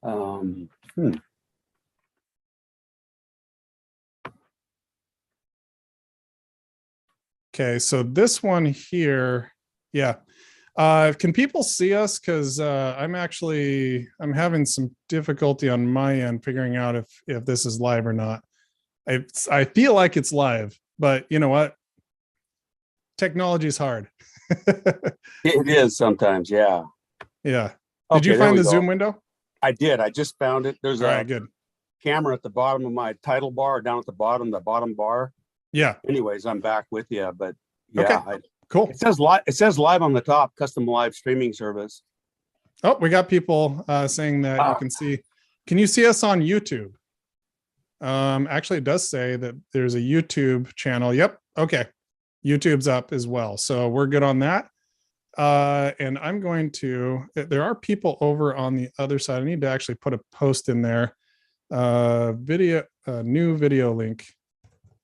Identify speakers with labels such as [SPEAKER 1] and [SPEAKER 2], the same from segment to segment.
[SPEAKER 1] Um,
[SPEAKER 2] Okay, so this one here, yeah. Can people see us? Because I'm having some difficulty on my end figuring out if this is live or not. I feel like it's live, but you know what? Technology is hard.
[SPEAKER 1] it is sometimes, yeah.
[SPEAKER 2] Yeah. Did
[SPEAKER 1] Okay,
[SPEAKER 2] you
[SPEAKER 1] there
[SPEAKER 2] find
[SPEAKER 1] we
[SPEAKER 2] the
[SPEAKER 1] go.
[SPEAKER 2] Zoom window?
[SPEAKER 1] I did. I just found it. There's
[SPEAKER 2] All
[SPEAKER 1] a
[SPEAKER 2] right, good.
[SPEAKER 1] camera at the bottom of my title bar, down at the bottom bar.
[SPEAKER 2] Yeah.
[SPEAKER 1] Anyways, I'm back with you, but
[SPEAKER 2] Okay.
[SPEAKER 1] yeah,
[SPEAKER 2] Cool.
[SPEAKER 1] it says live. It says live on the top, custom live streaming service.
[SPEAKER 2] Oh, we got people saying that you can see. Can you see us on YouTube? Actually, it does say that there's a YouTube channel. Yep. Okay. YouTube's up as well. So we're good on that. And I'm going to, there are people over on the other side. I need to actually put a post in there. New video link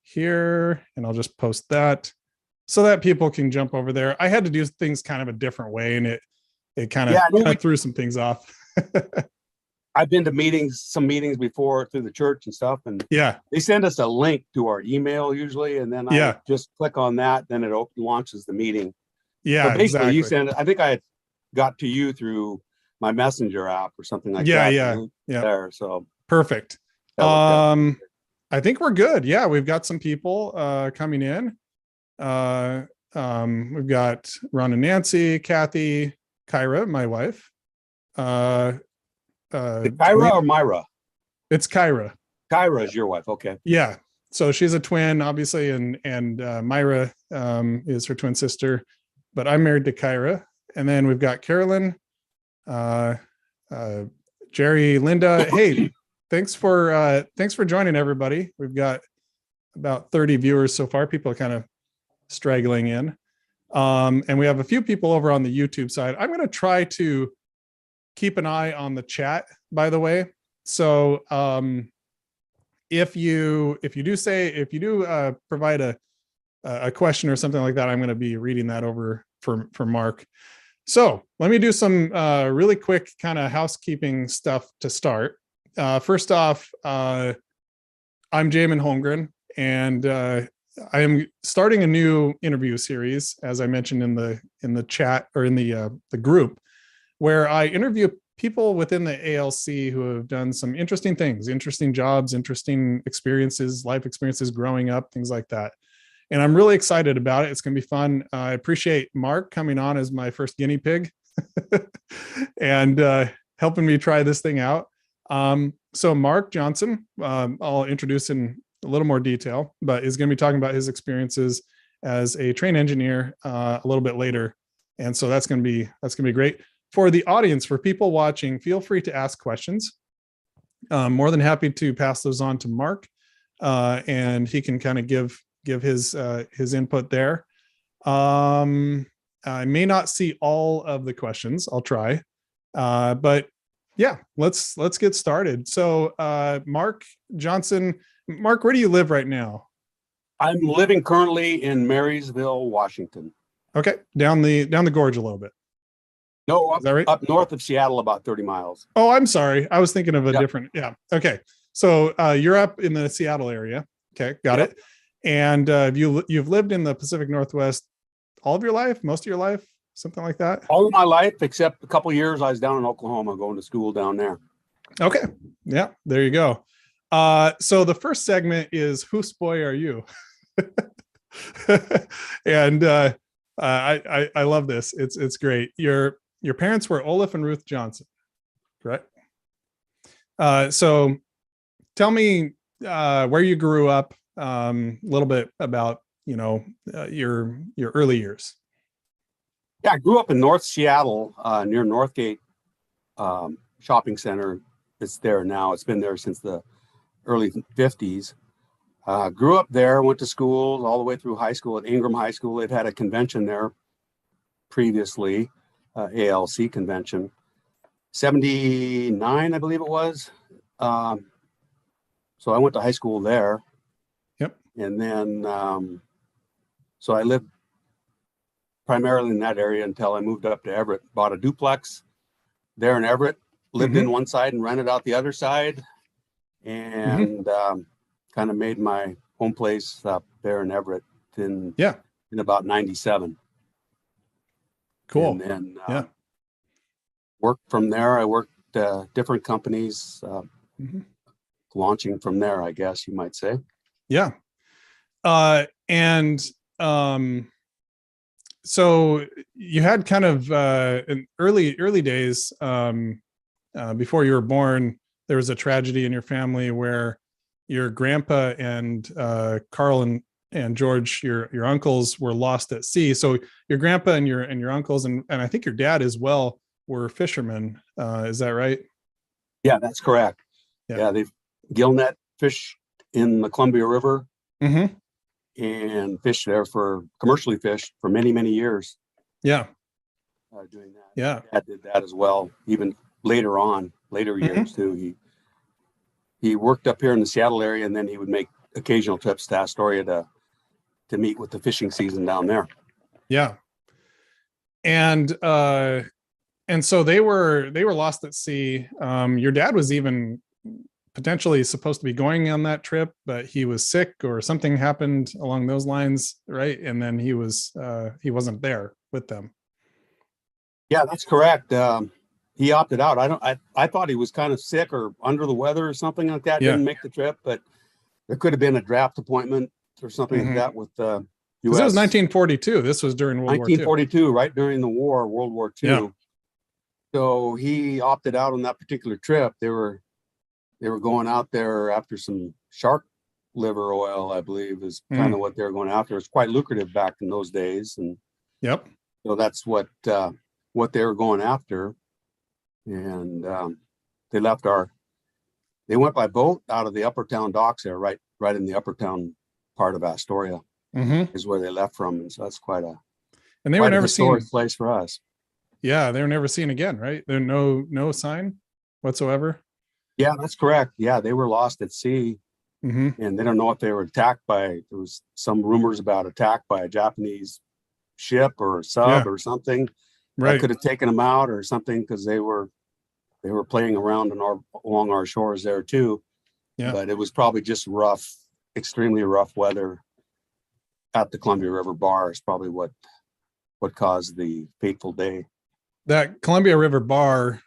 [SPEAKER 2] here, and I'll just post that so that people can jump over there. I had to do things kind of a different way, and it kind of threw some things off.
[SPEAKER 1] I've been to some meetings before through the church and stuff, and
[SPEAKER 2] yeah,
[SPEAKER 1] they send us a link to our email usually, and then I just click on that, then it launches the meeting.
[SPEAKER 2] Yeah,
[SPEAKER 1] so basically,
[SPEAKER 2] exactly.
[SPEAKER 1] You send it. I think I got to you through my messenger app or something like that.
[SPEAKER 2] Yeah.
[SPEAKER 1] There, so
[SPEAKER 2] perfect. I think we're good. Yeah, we've got some people coming in. We've got Ron and Nancy, Kathy, Kyra, my wife.
[SPEAKER 1] Kyra or Myra?
[SPEAKER 2] It's Kyra.
[SPEAKER 1] Kyra is your wife. Okay.
[SPEAKER 2] Yeah. So she's a twin, obviously, and Myra is her twin sister, but I'm married to Kyra. And then we've got Carolyn, Jerry, Linda. Hey, thanks for joining, everybody. We've got about 30 viewers so far. People are kind of straggling in. And we have a few people over on the YouTube side. I'm going to try to keep an eye on the chat, by the way. So if you do provide a question or something like that, I'm going to be reading that over for Mark. So let me do some really quick kind of housekeeping stuff to start. First off, I'm Jamon Holmgren, and I am starting a new interview series, as I mentioned in the chat or in the group, where I interview people within the ALC who have done some interesting things, interesting jobs, interesting experiences, life experiences growing up, things like that. And I'm really excited about it. It's going to be fun. I appreciate Mark coming on as my first guinea pig and helping me try this thing out. So Mark Johnson, I'll introduce in a little more detail, but is going to be talking about his experiences as a train engineer a little bit later. And so that's going to be great. For the audience, for people watching, feel free to ask questions. More than happy to pass those on to Mark, and he can kind of give his input there. I may not see all of the questions. I'll try, but yeah, let's get started. So, Mark Johnson, Mark, where do you live right now?
[SPEAKER 1] I'm living currently in Marysville, Washington.
[SPEAKER 2] Okay, down the gorge a little bit.
[SPEAKER 1] No, up north of Seattle, about 30 miles.
[SPEAKER 2] Oh, I'm sorry. I was thinking of a different. Yeah. Okay. So you're up in the Seattle area. Okay, got it. And you've lived in the Pacific Northwest all of your life, most of your life, something like that?
[SPEAKER 1] All of my life, except a couple of years I was down in Oklahoma going to school down there.
[SPEAKER 2] Okay. Yeah, there you go. So the first segment is Whose Boy Are You? And I love this. It's great. Your parents were Olaf and Ruth Johnson, correct? So tell me where you grew up, a little bit about, your early years.
[SPEAKER 1] Yeah, I grew up in North Seattle, near Northgate Shopping Center. It's there now. It's been there since the early 50s. Grew up there, went to school all the way through high school at Ingram High School. It had a convention there previously, ALC convention. 79, I believe it was. So I went to high school there.
[SPEAKER 2] Yep.
[SPEAKER 1] And then, so I lived primarily in that area until I moved up to Everett, bought a duplex there in Everett, lived in one side and rented out the other side, and kind of made my home place up there in Everett in about 97.
[SPEAKER 2] Cool.
[SPEAKER 1] And then worked from there. I worked different companies, launching from there, I guess you might say.
[SPEAKER 2] Yeah. And so you had kind of in early days, before you were born, there was a tragedy in your family where your grandpa and Carl and George, your uncles, were lost at sea. So your grandpa and your uncles and I think your dad as well were fishermen. Is that right?
[SPEAKER 1] Yeah, that's correct. Yeah, they've gill net fished in the Columbia River and fished there commercially fished for many, many years.
[SPEAKER 2] Yeah.
[SPEAKER 1] Doing that.
[SPEAKER 2] Yeah.
[SPEAKER 1] My dad did that as well, even later years too. He worked up here in the Seattle area, and then he would make occasional trips to Astoria to meet with the fishing season down there.
[SPEAKER 2] Yeah. And so they were lost at sea. Your dad was even potentially supposed to be going on that trip, but he was sick or something happened along those lines, right? And then he wasn't there with them.
[SPEAKER 1] Yeah, that's correct. He opted out. I thought he was kind of sick or under the weather or something like that. Didn't make the trip, but there could have been a draft appointment or something like that with the U.S.
[SPEAKER 2] It was 1942. This was during World War II.
[SPEAKER 1] 1942, right during the war, World War II.
[SPEAKER 2] Yeah.
[SPEAKER 1] So he opted out on that particular trip. They were going out there after some shark liver oil, I believe, is kind of what they were going after. It's quite lucrative back in those days, and so that's what they were going after. And they went by boat out of the Upper Town docks there, right in the Upper Town part of Astoria is where they left from, and so that's quite a historic place for us.
[SPEAKER 2] Yeah, they were never seen again, right? There's no sign whatsoever.
[SPEAKER 1] Yeah, that's correct. Yeah, they were lost at sea, and they don't know if they were attacked by. There was some rumors about attack by a Japanese ship or a sub or something that could have taken them out or something, because they were playing around along our shores there too. Yeah, but it was probably just extremely rough weather at the Columbia River bar is probably what caused the fateful day. That
[SPEAKER 2] Columbia River bar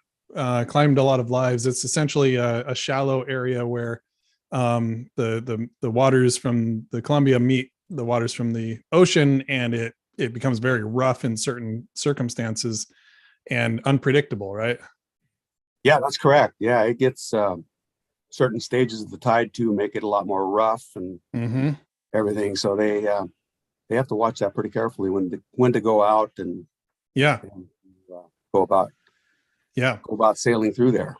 [SPEAKER 2] claimed a lot of lives. It's essentially a shallow area where the waters from the Columbia meet the waters from the ocean, and it becomes very rough in certain circumstances and unpredictable, right?
[SPEAKER 1] Yeah, that's correct. Yeah, it gets certain stages of the tide to make it a lot more rough and everything. So they have to watch that pretty carefully when to go out and go about sailing through there.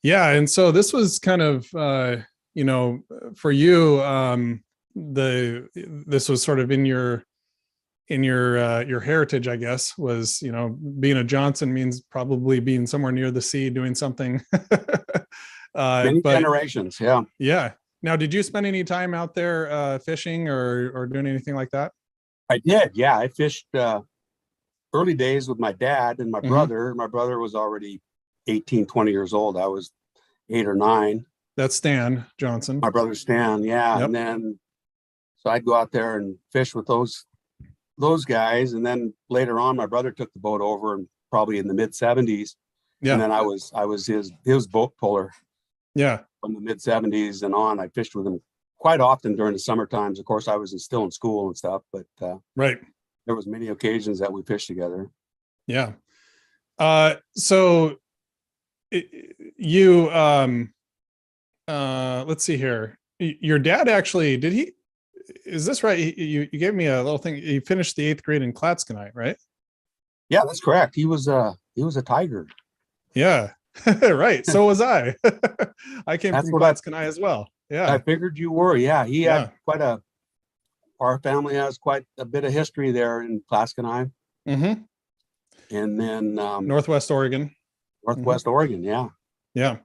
[SPEAKER 2] Yeah, and so this was kind of for you, this was sort of in your heritage, I guess, was, being a Johnson means probably being somewhere near the sea doing something.
[SPEAKER 1] Many generations. Yeah.
[SPEAKER 2] Yeah. Now, did you spend any time out there fishing or doing anything like that?
[SPEAKER 1] I did. Yeah. I fished early days with my dad and my brother. My brother was already 18, 20 years old. I was 8 or 9.
[SPEAKER 2] That's Stan Johnson.
[SPEAKER 1] My brother Stan. Yeah. Yep. And then, so I'd go out there and fish with those guys. And then later on, my brother took the boat over, and probably in the mid 70s. Yeah. And then I was his boat puller.
[SPEAKER 2] Yeah.
[SPEAKER 1] From the mid 70s and on. I fished with him quite often during the summer times. Of course, I was still in school and stuff, but there was many occasions that we fished together.
[SPEAKER 2] Yeah. So you let's see here. Your dad actually, is this right? You gave me a little thing. He finished the 8th grade in Klatskanai, right?
[SPEAKER 1] Yeah, that's correct. He was a Tiger.
[SPEAKER 2] Yeah. Right. So was I. I came from Klatskanai as well. Yeah.
[SPEAKER 1] I figured you were. Yeah. He had our family has quite a bit of history there in Klatskanai. And then
[SPEAKER 2] Northwest Oregon.
[SPEAKER 1] Oregon. Yeah.
[SPEAKER 2] Yeah.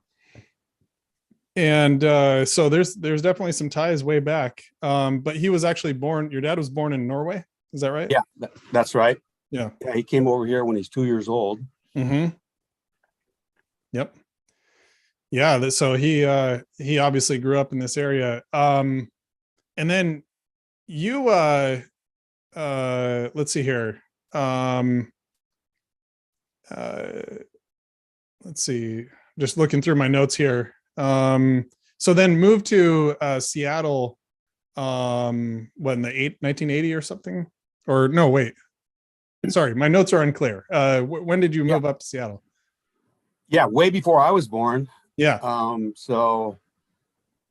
[SPEAKER 2] And so there's definitely some ties way back. But he was actually your dad was born in Norway. Is that right?
[SPEAKER 1] Yeah, that's right.
[SPEAKER 2] Yeah.
[SPEAKER 1] Yeah. He came over here when he's 2 years old.
[SPEAKER 2] Yep. Yeah. So he obviously grew up in this area. And then you, let's see here. Let's see, just looking through my notes here. So then moved to Seattle, what, in the 1980 or something? Or no, wait, sorry, my notes are unclear. When did you move up to Seattle?
[SPEAKER 1] Yeah, way before I was born.
[SPEAKER 2] Yeah.
[SPEAKER 1] So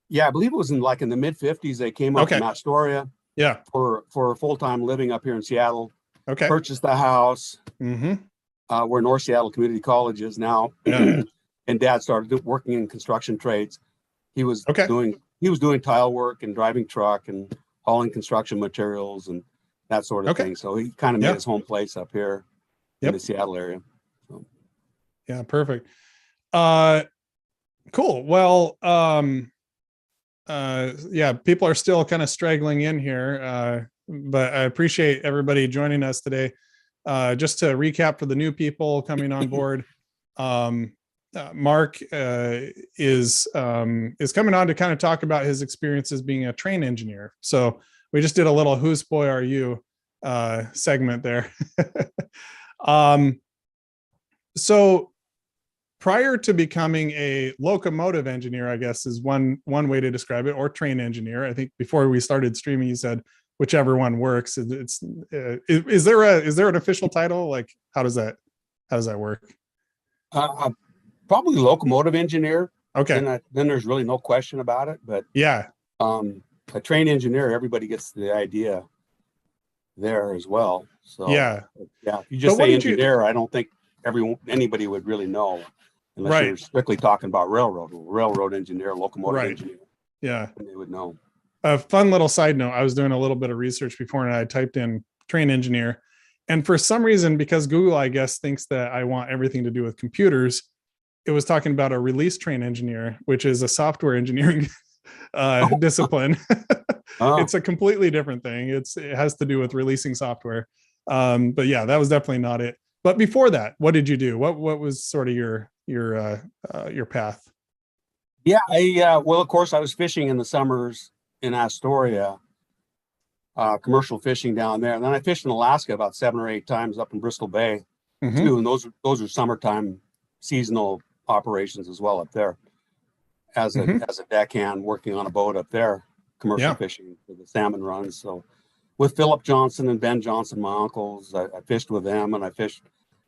[SPEAKER 1] yeah, I believe it was in the mid 50s. They came up
[SPEAKER 2] Okay.
[SPEAKER 1] from Astoria
[SPEAKER 2] Yeah.
[SPEAKER 1] for full-time living up here in Seattle.
[SPEAKER 2] Okay.
[SPEAKER 1] Purchased the house where North Seattle Community College is now.
[SPEAKER 2] Yeah.
[SPEAKER 1] And Dad started working in construction trades. He was
[SPEAKER 2] Okay.
[SPEAKER 1] doing tile work and driving truck and hauling construction materials and that sort of
[SPEAKER 2] Okay.
[SPEAKER 1] thing. So he kind of made his home place up here in the Seattle area. So.
[SPEAKER 2] Yeah, perfect. Cool. Well, yeah, people are still kind of straggling in here, but I appreciate everybody joining us today. Just to recap for the new people coming on board, Mark is coming on to kind of talk about his experiences being a train engineer. So we just did a little "Whose Boy Are You" segment there. So prior to becoming a locomotive engineer, I guess is one way to describe it, or train engineer. I think before we started streaming, you said whichever one works. Is there an official title? Like, how does that work?
[SPEAKER 1] Probably locomotive engineer.
[SPEAKER 2] Okay.
[SPEAKER 1] Then there's really no question about it. But
[SPEAKER 2] yeah,
[SPEAKER 1] a train engineer, everybody gets the idea there as well. So
[SPEAKER 2] yeah.
[SPEAKER 1] If you just say engineer, I don't think anybody would really know, unless you're strictly talking about railroad engineer, locomotive engineer.
[SPEAKER 2] Yeah,
[SPEAKER 1] they would know.
[SPEAKER 2] A fun little side note: I was doing a little bit of research before, and I typed in train engineer, and for some reason, because Google, I guess, thinks that I want everything to do with computers, it was talking about a release train engineer, which is a software engineering discipline. It's a completely different thing. It has to do with releasing software. But yeah, that was definitely not it. But before that, what did you do? What was sort of your path?
[SPEAKER 1] Yeah, well, of course, I was fishing in the summers in Astoria, commercial fishing down there, and then I fished in Alaska about 7 or 8 times up in Bristol Bay too. And those are summertime seasonal operations as well up there. As a deckhand working on a boat up there, commercial fishing for the salmon runs. So with Philip Johnson and Ben Johnson, my uncles, I fished with them, and I fished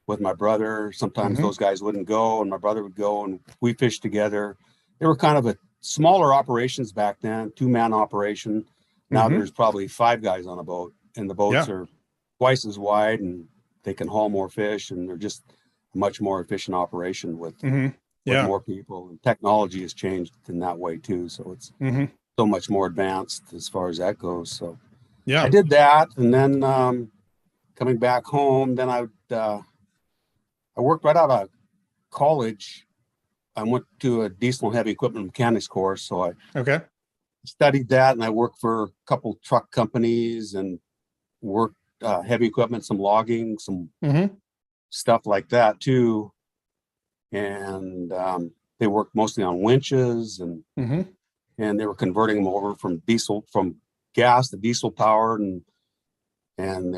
[SPEAKER 1] with my brother. Sometimes those guys wouldn't go, and my brother would go, and we fished together. They were kind of a smaller operations back then, 2-man operation. Now there's probably 5 guys on a boat, and the boats are twice as wide, and they can haul more fish, and they're just a much more efficient operation with more people. And technology has changed in that way too, so it's so much more advanced as far as that goes. So I did that, and then coming back home, then I worked right out of college. I went to a diesel and heavy equipment mechanics course, so I studied that, and I worked for a couple truck companies and worked heavy equipment, some logging, some stuff like that too. And they worked mostly on winches, and they were converting them over from gas to diesel powered, and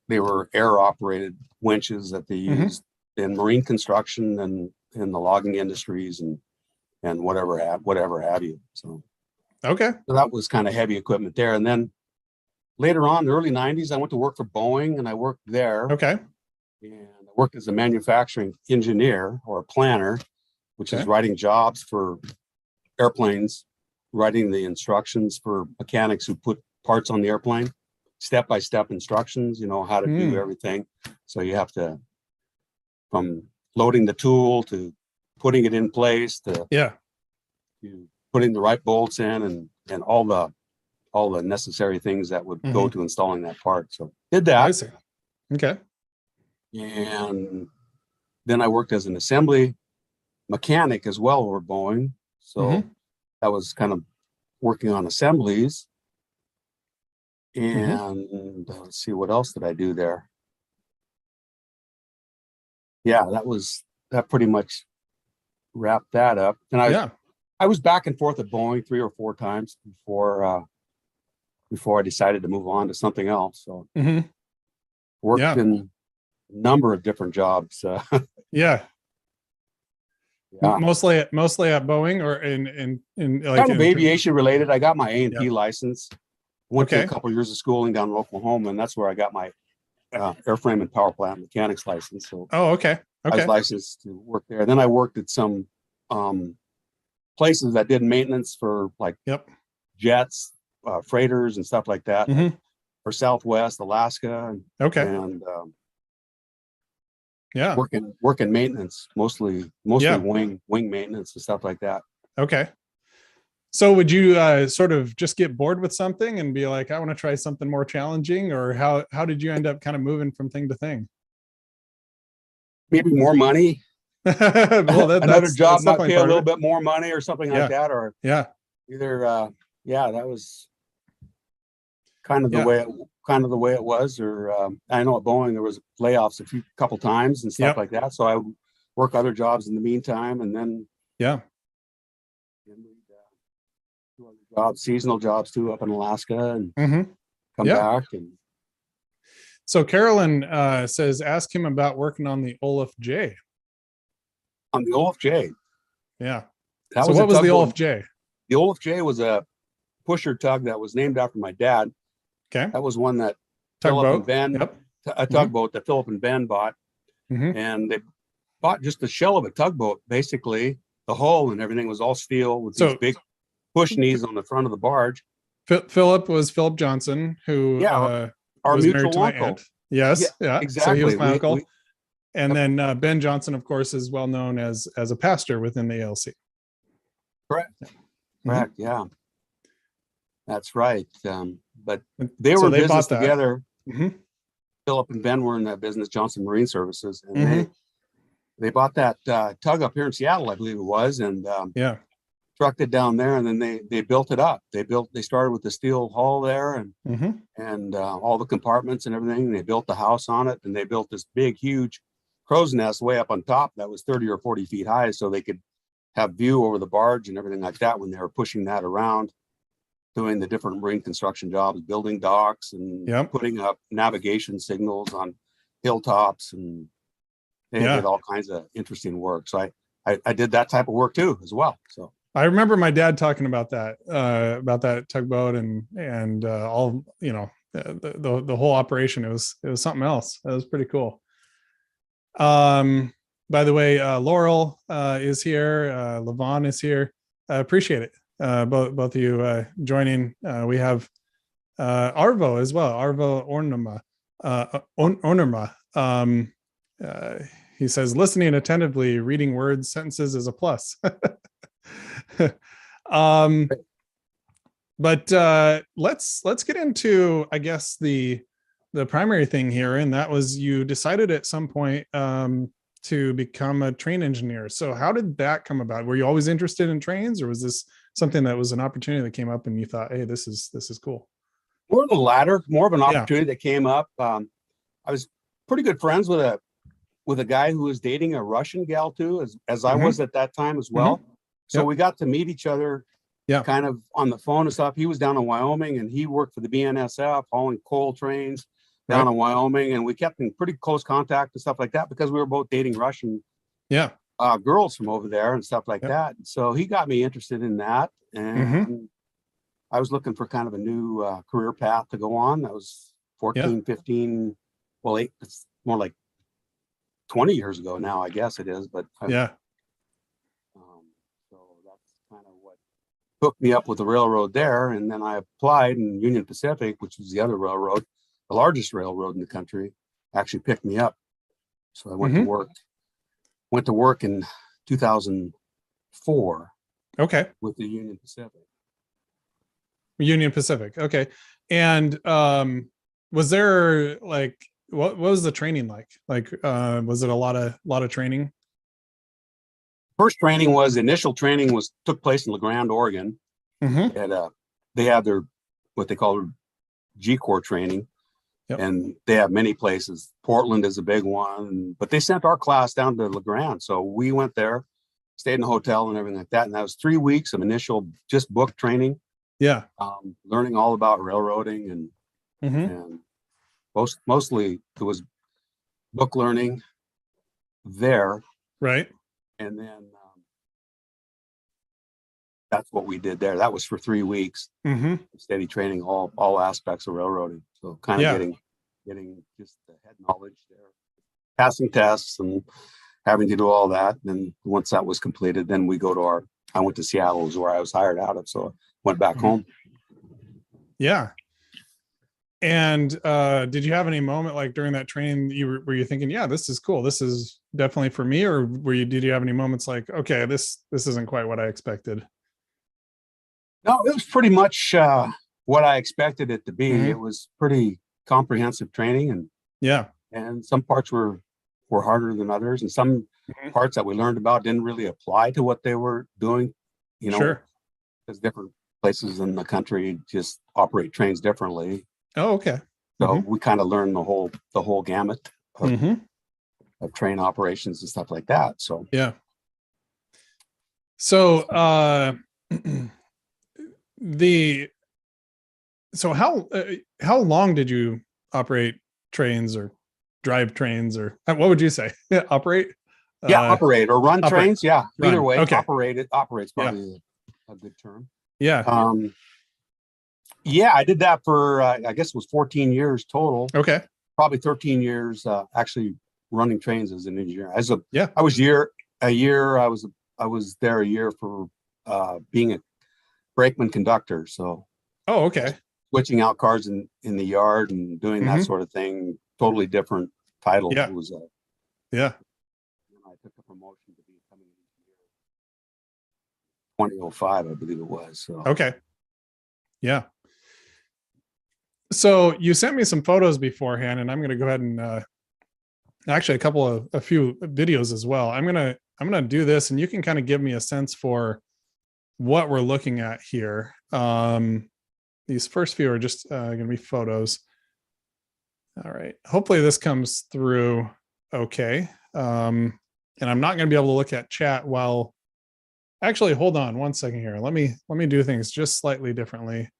[SPEAKER 1] they were air operated winches that they used in marine construction and in the logging industries and whatever have you. So that was kind of heavy equipment there. And then later on, in the early 90s, I went to work for Boeing, and I worked there. And I worked as a manufacturing engineer or a planner, which is writing jobs for airplanes, writing the instructions for mechanics who put parts on the airplane, step-by-step instructions, how to do everything. So you have to, from loading the tool to putting it in place to putting the right bolts in and all the necessary things that would go to installing that part. So did that. And then I worked as an assembly mechanic as well over Boeing. So that was kind of working on assemblies. And let's see, what else did I do there? Yeah, that pretty much wrapped that up. And
[SPEAKER 2] Yeah.
[SPEAKER 1] I was back and forth at Boeing 3 or 4 times before I decided to move on to something else. So
[SPEAKER 2] Mhm.
[SPEAKER 1] worked
[SPEAKER 2] Yeah.
[SPEAKER 1] in a number of different jobs.
[SPEAKER 2] Yeah.
[SPEAKER 1] Yeah.
[SPEAKER 2] Mostly at Boeing, or in like
[SPEAKER 1] Kind of aviation related. I got my
[SPEAKER 2] Yeah.
[SPEAKER 1] A&P license. Went to a
[SPEAKER 2] Okay.
[SPEAKER 1] couple of years of schooling down in Oklahoma, and that's where I got my airframe and power plant mechanics license. So
[SPEAKER 2] Oh, okay.
[SPEAKER 1] I was
[SPEAKER 2] Okay.
[SPEAKER 1] licensed to work there. Then I worked at some places that did maintenance for like
[SPEAKER 2] Yep.
[SPEAKER 1] jets, freighters, and stuff like that, like
[SPEAKER 2] Mhm.
[SPEAKER 1] for Southwest, Alaska,
[SPEAKER 2] Okay.
[SPEAKER 1] and
[SPEAKER 2] Yeah.
[SPEAKER 1] working maintenance, mostly
[SPEAKER 2] Yeah.
[SPEAKER 1] wing maintenance and stuff like that.
[SPEAKER 2] Okay. So would you sort of just get bored with something and be like, I want to try something more challenging, or how did you end up kind of moving from thing to thing?
[SPEAKER 1] Maybe more money.
[SPEAKER 2] Well,
[SPEAKER 1] Another job
[SPEAKER 2] that's
[SPEAKER 1] might
[SPEAKER 2] definitely
[SPEAKER 1] pay a
[SPEAKER 2] part of
[SPEAKER 1] little
[SPEAKER 2] it.
[SPEAKER 1] bit more money or something like
[SPEAKER 2] Yeah.
[SPEAKER 1] that, or
[SPEAKER 2] Yeah.
[SPEAKER 1] either yeah, that was kind of the
[SPEAKER 2] Yeah.
[SPEAKER 1] way it was. Or I know at Boeing there was layoffs a couple times and stuff
[SPEAKER 2] Yep.
[SPEAKER 1] like that, so I would work other jobs in the meantime, and then
[SPEAKER 2] Yeah.
[SPEAKER 1] we'd do other jobs, seasonal jobs too, up in Alaska, and
[SPEAKER 2] Hmm.
[SPEAKER 1] come
[SPEAKER 2] Yeah.
[SPEAKER 1] back. And
[SPEAKER 2] So Carolyn says, ask him about working on the Olaf J.
[SPEAKER 1] on the Olaf J,
[SPEAKER 2] Yeah.
[SPEAKER 1] that
[SPEAKER 2] So
[SPEAKER 1] was a
[SPEAKER 2] what was the
[SPEAKER 1] tugboat.
[SPEAKER 2] Olaf J?
[SPEAKER 1] The Olaf J was a pusher tug that was named after my dad.
[SPEAKER 2] Okay.
[SPEAKER 1] That was one that Philip and
[SPEAKER 2] Tugboat.
[SPEAKER 1] Ben,
[SPEAKER 2] Yep.
[SPEAKER 1] a tugboat that Philip and Ben bought,
[SPEAKER 2] Hmm.
[SPEAKER 1] and they bought just the shell of a tugboat. Basically, the hull and everything was all steel with these
[SPEAKER 2] So
[SPEAKER 1] big push knees on the front of the barge.
[SPEAKER 2] Philip was Philip Johnson, who
[SPEAKER 1] Yeah, our
[SPEAKER 2] was married to
[SPEAKER 1] mutual
[SPEAKER 2] my
[SPEAKER 1] uncle.
[SPEAKER 2] aunt. Yes. Yeah. So he was
[SPEAKER 1] Exactly.
[SPEAKER 2] my uncle.
[SPEAKER 1] We
[SPEAKER 2] And then Ben Johnson, of course, is well known as a pastor within the ALC.
[SPEAKER 1] correct,
[SPEAKER 2] Mhm.
[SPEAKER 1] yeah, that's right. But they
[SPEAKER 2] So
[SPEAKER 1] were in
[SPEAKER 2] they
[SPEAKER 1] business
[SPEAKER 2] bought that.
[SPEAKER 1] together.
[SPEAKER 2] Hmm.
[SPEAKER 1] Philip and Ben were in that business, Johnson Marine Services, and
[SPEAKER 2] Hmm.
[SPEAKER 1] they bought that tug up here in Seattle, I believe it was, and
[SPEAKER 2] Yeah.
[SPEAKER 1] trucked it down there, and then they built it up. They started with the steel hull there,
[SPEAKER 2] Hmm.
[SPEAKER 1] and all the compartments and everything. They built the house on it, and they built this big, huge crow's nest way up on top that was 30 or 40 feet high, so they could have view over the barge and everything like that when they were pushing that around, doing the different marine construction jobs, building docks and
[SPEAKER 2] Yep.
[SPEAKER 1] putting up navigation signals on hilltops, and they
[SPEAKER 2] Yeah.
[SPEAKER 1] did all kinds of interesting work. So I did that type of work too as well. So
[SPEAKER 2] I remember my dad talking about that tugboat and all, the whole operation. It was something else. That was pretty cool. By the way, Laurel is here. Levon is here. I appreciate it. Both of you joining. We have Arvo as well. Arvo Ornama. He says, listening attentively, reading words, sentences is a plus. But let's get into, I guess, the primary thing here, and that was you decided at some point to become a train engineer. So how did that come about? Were you always interested in trains, or was this something that was an opportunity that came up and you thought, hey, this is cool?
[SPEAKER 1] more of the latter, more of an
[SPEAKER 2] Yeah.
[SPEAKER 1] opportunity that came up. I was pretty good friends with a guy who was dating a Russian gal too, as I was at that time as well. So
[SPEAKER 2] Yep.
[SPEAKER 1] we got to meet each other kind of on the phone and stuff. He was down in Wyoming, and he worked for the BNSF hauling coal trains down in Wyoming, and we kept in pretty close contact and stuff like that because we were both dating Russian girls from over there and stuff like that. So he got me interested in that, and I was looking for kind of a new career path to go on. That was 14, 15, well, it's more like 20 years ago now, I guess it is. But so that's kind of what hooked me up with the railroad there. And then I applied, and Union Pacific, which was the other railroad, the largest railroad in the country, actually picked me up. So I went to work in 2004 with the Union Pacific.
[SPEAKER 2] Union Pacific. Okay. And was there like what was the training like? Like was it a lot of training?
[SPEAKER 1] First training was initial training took place in LeGrand, Oregon. They had their what they call G Corps training, and they have many places. Portland is a big one, but they sent our class down to LeGrand, so we went there stayed in a hotel and everything like that. And that was 3 weeks of initial just book training.
[SPEAKER 2] Yeah.
[SPEAKER 1] Learning all about railroading and mostly it was book learning there.
[SPEAKER 2] Right.
[SPEAKER 1] And then that's what we did there. That was for 3 weeks, steady training, all aspects of railroading. So kind of getting just the head knowledge there, passing tests and having to do all that. And once that was completed, then I went to Seattle, is where I was hired out of. So I went back home.
[SPEAKER 2] Yeah. And did you have any moment like during that training were you thinking, yeah, this is cool, this is definitely for me? Or did you have any moments like, okay, this isn't quite what I expected?
[SPEAKER 1] No, it was pretty much what I expected it to be. It was pretty comprehensive training, and some parts were harder than others, and some parts that we learned about didn't really apply to what they were doing,
[SPEAKER 2] Sure.
[SPEAKER 1] because different places in the country just operate trains differently.
[SPEAKER 2] Oh, okay.
[SPEAKER 1] So we kind of learned the whole gamut of train operations and stuff like that. So
[SPEAKER 2] yeah. So how long did you operate trains or drive trains, or what would you say? Operate?
[SPEAKER 1] Operate or run trains. Yeah.
[SPEAKER 2] Run.
[SPEAKER 1] Either way,
[SPEAKER 2] okay.
[SPEAKER 1] Operate's probably a good term.
[SPEAKER 2] Yeah.
[SPEAKER 1] Yeah, I did that for, I guess it was 14 years total.
[SPEAKER 2] Okay.
[SPEAKER 1] Probably 13 years actually running trains as an engineer. I was there a year for being a brakeman conductor. So
[SPEAKER 2] okay.
[SPEAKER 1] switching out cars in the yard and doing that sort of thing. Totally different title.
[SPEAKER 2] Yeah.
[SPEAKER 1] It was
[SPEAKER 2] yeah.
[SPEAKER 1] I took a promotion to becoming an engineer 2005, I believe it was. So.
[SPEAKER 2] Okay. Yeah. So you sent me some photos beforehand, and I'm going to go ahead and actually a few videos as well. I'm going to do this, and you can kind of give me a sense for what we're looking at here. These first few are just going to be photos. All right. Hopefully this comes through okay. And I'm not going to be able to look at chat while. Actually, hold on one second here. Let me do things just slightly differently.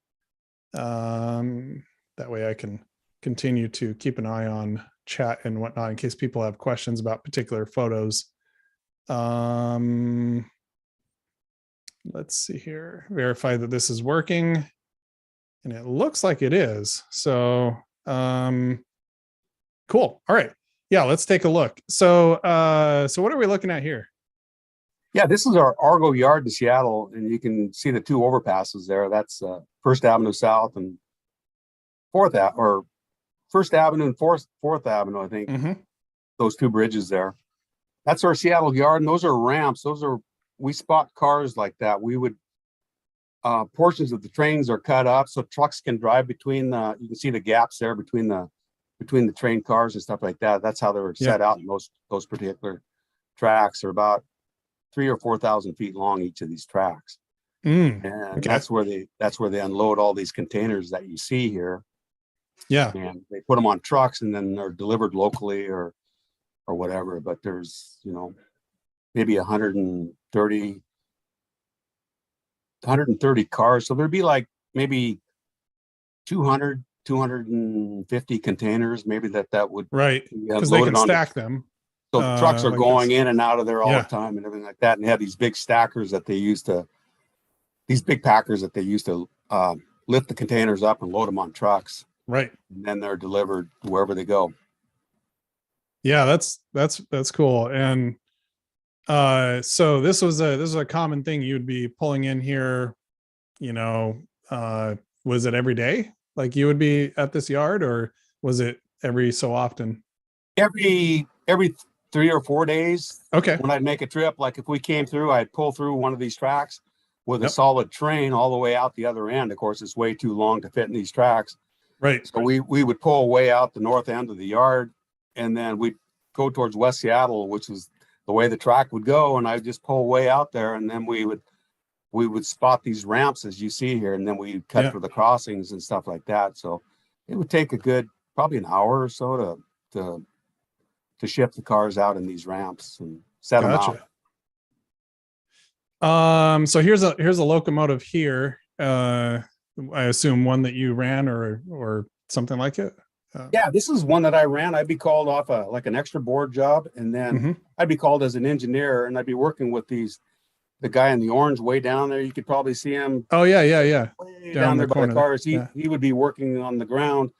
[SPEAKER 2] That way I can continue to keep an eye on chat and whatnot in case people have questions about particular photos. Let's see here. Verify that this is working. And it looks like it is. So cool. All right. Yeah, let's take a look. So what are we looking at here?
[SPEAKER 1] Yeah, this is our Argo Yard in Seattle, and you can see the two overpasses there. That's First Avenue South and First Avenue and Fourth Avenue, I think. Those two bridges there. That's our Seattle Yard, and those are ramps. We spot cars like that. We would portions of the trains are cut up so trucks can drive between you can see the gaps there between the train cars and stuff like that. That's how they were set out in those particular tracks. Are about 3,000 or 4,000 feet long, each of these tracks. And that's where they unload all these containers that you see here. Yeah. And they put them on trucks and then they're delivered locally or whatever. But there's, maybe 130 cars. So there'd be like maybe 250 containers, maybe that would.
[SPEAKER 2] Right. Because they can stack them.
[SPEAKER 1] So trucks are going in and out of there all the time and everything like that. And they have these big stackers these big packers that they used to lift the containers up and load them on trucks.
[SPEAKER 2] Right.
[SPEAKER 1] And then they're delivered wherever they go.
[SPEAKER 2] Yeah, that's cool. And so this was a common thing you'd be pulling in here, was it every day? Like you would be at this yard, or was it every so often?
[SPEAKER 1] Every 3 or 4 days.
[SPEAKER 2] Okay.
[SPEAKER 1] When I'd make a trip, like if we came through, I'd pull through one of these tracks with a solid train all the way out the other end. Of course, it's way too long to fit in these tracks.
[SPEAKER 2] Right.
[SPEAKER 1] So we would pull way out the north end of the yard, and then we'd go towards West Seattle, which is the way the track would go. And I'd just pull way out there, and then we would spot these ramps as you see here, and then we'd cut for the crossings and stuff like that. So it would take probably an hour or so to shift the cars out in these ramps and set them out.
[SPEAKER 2] So here's a locomotive here. I assume one that you ran or something like it.
[SPEAKER 1] Yeah, this is one that I ran. I'd be called off like an extra board job, and then
[SPEAKER 2] Mhm.
[SPEAKER 1] I'd be called as an engineer, and I'd be working with the guy in the orange way down there. You could probably see him
[SPEAKER 2] Oh yeah.
[SPEAKER 1] way
[SPEAKER 2] Down
[SPEAKER 1] down
[SPEAKER 2] the
[SPEAKER 1] there by the
[SPEAKER 2] corner.
[SPEAKER 1] cars.
[SPEAKER 2] Yeah.
[SPEAKER 1] He would be working on the ground,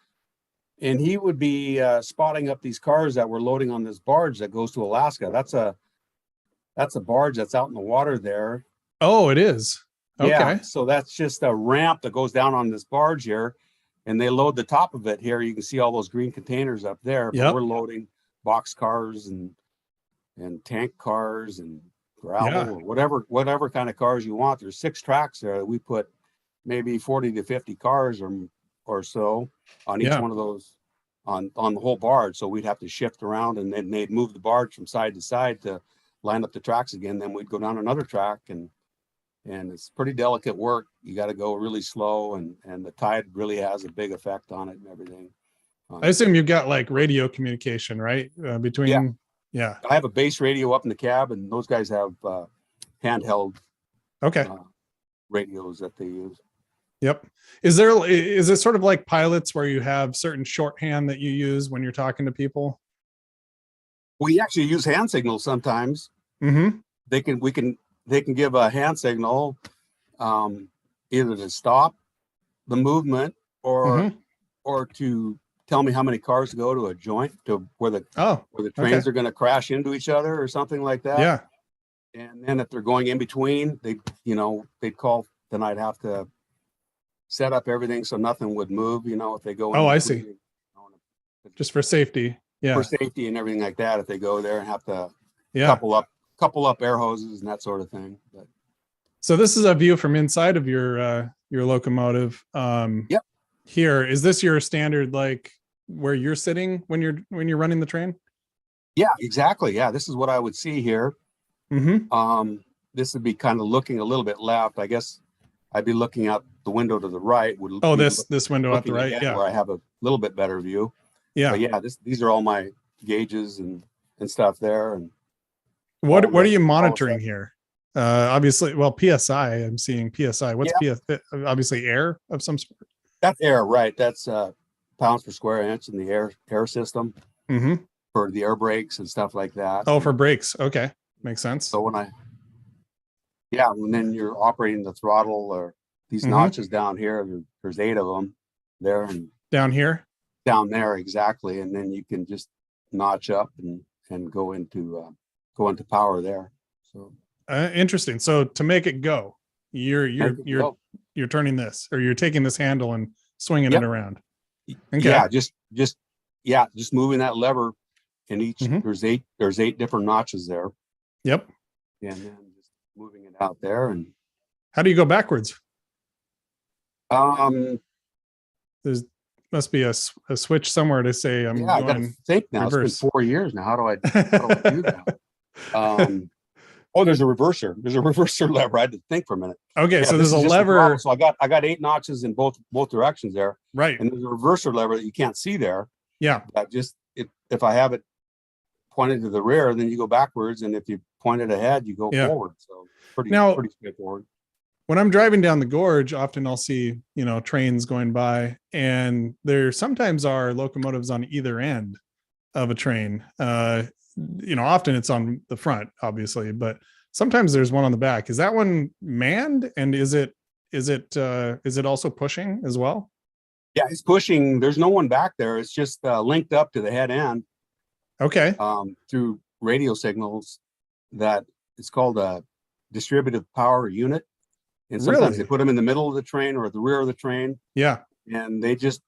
[SPEAKER 1] and he would be spotting up these cars that were loading on this barge that goes to Alaska. That's a barge that's out in the water there.
[SPEAKER 2] Oh, it is.
[SPEAKER 1] Yeah,
[SPEAKER 2] Okay.
[SPEAKER 1] so that's just a ramp that goes down on this barge here, and they load the top of it here. You can see all those green containers up there, but
[SPEAKER 2] Yep.
[SPEAKER 1] we're loading box cars and tank cars and gravel
[SPEAKER 2] Yeah.
[SPEAKER 1] or whatever kind of cars you want. There's 6 tracks there that we put maybe 40 to 50 cars or so on each
[SPEAKER 2] Yeah.
[SPEAKER 1] one of those on the whole barge. So we'd have to shift around, and then they'd move the barge from side to side to line up the tracks again. Then we'd go down another track, and it's pretty delicate work. You got to go really slow, and the tide really has a big effect on it and everything.
[SPEAKER 2] I assume you've got like radio communication, right?
[SPEAKER 1] Yeah,
[SPEAKER 2] Between. Yeah.
[SPEAKER 1] I have a base radio up in the cab, and those guys have handheld
[SPEAKER 2] Okay.
[SPEAKER 1] radios that they use.
[SPEAKER 2] Yep. Is it sort of like pilots where you have certain shorthand that you use when you're talking to people?
[SPEAKER 1] We actually use hand signals sometimes.
[SPEAKER 2] Mm-hmm.
[SPEAKER 1] They can give a hand signal, either to stop the movement or to tell me how many cars to go to a joint to where the trains are going to crash into each other or something like that.
[SPEAKER 2] Yeah.
[SPEAKER 1] And then if they're going in between, they'd call. Then I'd have to set up everything so nothing would move. If they go.
[SPEAKER 2] Oh, I see. Just for safety. Yeah.
[SPEAKER 1] For safety and everything like that. If they go there and have to couple up air hoses and that sort of thing. But
[SPEAKER 2] so this is a view from inside of your locomotive.
[SPEAKER 1] Yep.
[SPEAKER 2] Here, is this your standard, like where you're sitting when you're running the train?
[SPEAKER 1] Yeah, exactly. Yeah, this is what I would see here.
[SPEAKER 2] Mm-hmm.
[SPEAKER 1] This would be kind of looking a little bit left. I guess I'd be looking out the window to the right.
[SPEAKER 2] This window out the right. Yeah,
[SPEAKER 1] where I have a little bit better view.
[SPEAKER 2] Yeah.
[SPEAKER 1] But yeah, these are all my gauges and stuff there. And
[SPEAKER 2] what are you monitoring here? Obviously, well, PSI. I'm seeing PSI. What's PSI? Obviously, air of some sort.
[SPEAKER 1] That's air, right? That's pounds per square inch in the air system for the air brakes and stuff like that.
[SPEAKER 2] Oh, for brakes. Okay, makes sense.
[SPEAKER 1] So and then you're operating the throttle or these notches down here. There's 8 of them there and
[SPEAKER 2] down here.
[SPEAKER 1] Down there, exactly, and then you can just notch up and go into power there. So
[SPEAKER 2] interesting. So to make it go, you're turning this, or you're taking this handle and swinging it around. Okay.
[SPEAKER 1] Yeah, just moving that lever, and each there's 8 different notches there.
[SPEAKER 2] Yep.
[SPEAKER 1] And then just moving it out there. And
[SPEAKER 2] how do you go backwards? There's must be a switch somewhere to say I'm going.
[SPEAKER 1] I got to think now. Reverse. It's been 4 years now. How do I do that? There's a reverser. There's a reverser lever. I had to think for a minute.
[SPEAKER 2] Okay, so there's a lever.
[SPEAKER 1] So I got 8 notches in both directions there.
[SPEAKER 2] Right.
[SPEAKER 1] And there's a reverser lever that you can't see there.
[SPEAKER 2] Yeah.
[SPEAKER 1] That if I have it pointed to the rear, then you go backwards, and if you point it ahead, you go forward. So pretty straightforward.
[SPEAKER 2] When I'm driving down the gorge, often I'll see, trains going by, and there sometimes are locomotives on either end of a train. Often it's on the front, obviously, but sometimes there's one on the back. Is that one manned? And is it also pushing as well?
[SPEAKER 1] Yeah, it's pushing. There's no one back there. It's just linked up to the head end.
[SPEAKER 2] Okay.
[SPEAKER 1] Through radio signals that it's called a distributed power unit. And sometimes they put them in the middle of the train or at the rear of the train.
[SPEAKER 2] Yeah.
[SPEAKER 1] And they just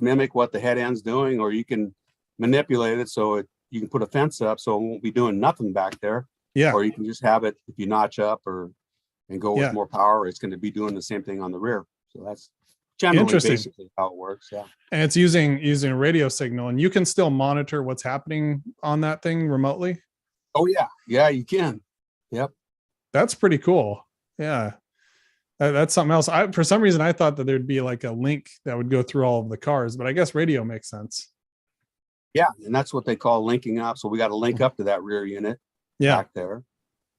[SPEAKER 1] mimic what the head end's doing, or you can manipulate it so you can put a fence up so it won't be doing nothing back there.
[SPEAKER 2] Yeah.
[SPEAKER 1] Or you can just have it, if you notch up and go with more power, it's going to be doing the same thing on the rear. So that's generally basically how it works. Yeah.
[SPEAKER 2] And it's using a radio signal, and you can still monitor what's happening on that thing remotely.
[SPEAKER 1] Oh yeah. Yeah, you can. Yep.
[SPEAKER 2] That's pretty cool. Yeah. That's something else. For some reason, I thought that there'd be like a link that would go through all of the cars, but I guess radio makes sense.
[SPEAKER 1] Yeah. And that's what they call linking up. So we got to link up to that rear unit back there.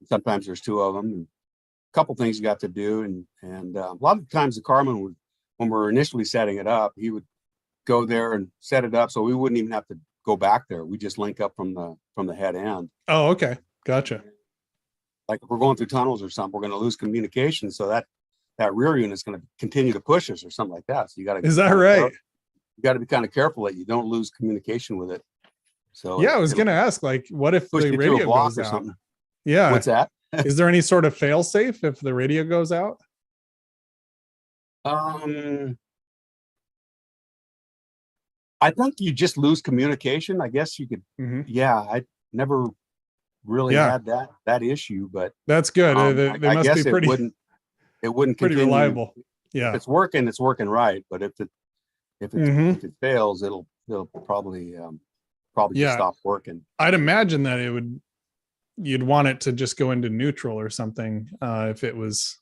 [SPEAKER 1] Sometimes there's two of them. And a couple things you got to do, and a lot of times the carman would, when we were initially setting it up, he would go there and set it up so we wouldn't even have to go back there. We just link up from the head end.
[SPEAKER 2] Oh, okay, gotcha.
[SPEAKER 1] Like if we're going through tunnels or something, we're going to lose communication, so that rear unit is going to continue to push us or something like that. So you got to.
[SPEAKER 2] Is that right?
[SPEAKER 1] You got to be kind of careful that you don't lose communication with it. So
[SPEAKER 2] yeah, I was going to ask, like, what if the radio goes out?
[SPEAKER 1] Something.
[SPEAKER 2] Yeah.
[SPEAKER 1] What's that?
[SPEAKER 2] Is there any sort of fail safe if the radio goes out?
[SPEAKER 1] I think you just lose communication. I guess you could. Yeah, I never really had that issue, but
[SPEAKER 2] that's good. They must be pretty.
[SPEAKER 1] It wouldn't
[SPEAKER 2] pretty
[SPEAKER 1] continue.
[SPEAKER 2] Reliable. Yeah,
[SPEAKER 1] if it's working right. But if it fails, it'll probably just stop working.
[SPEAKER 2] I'd imagine that you'd want it to just go into neutral or something if it was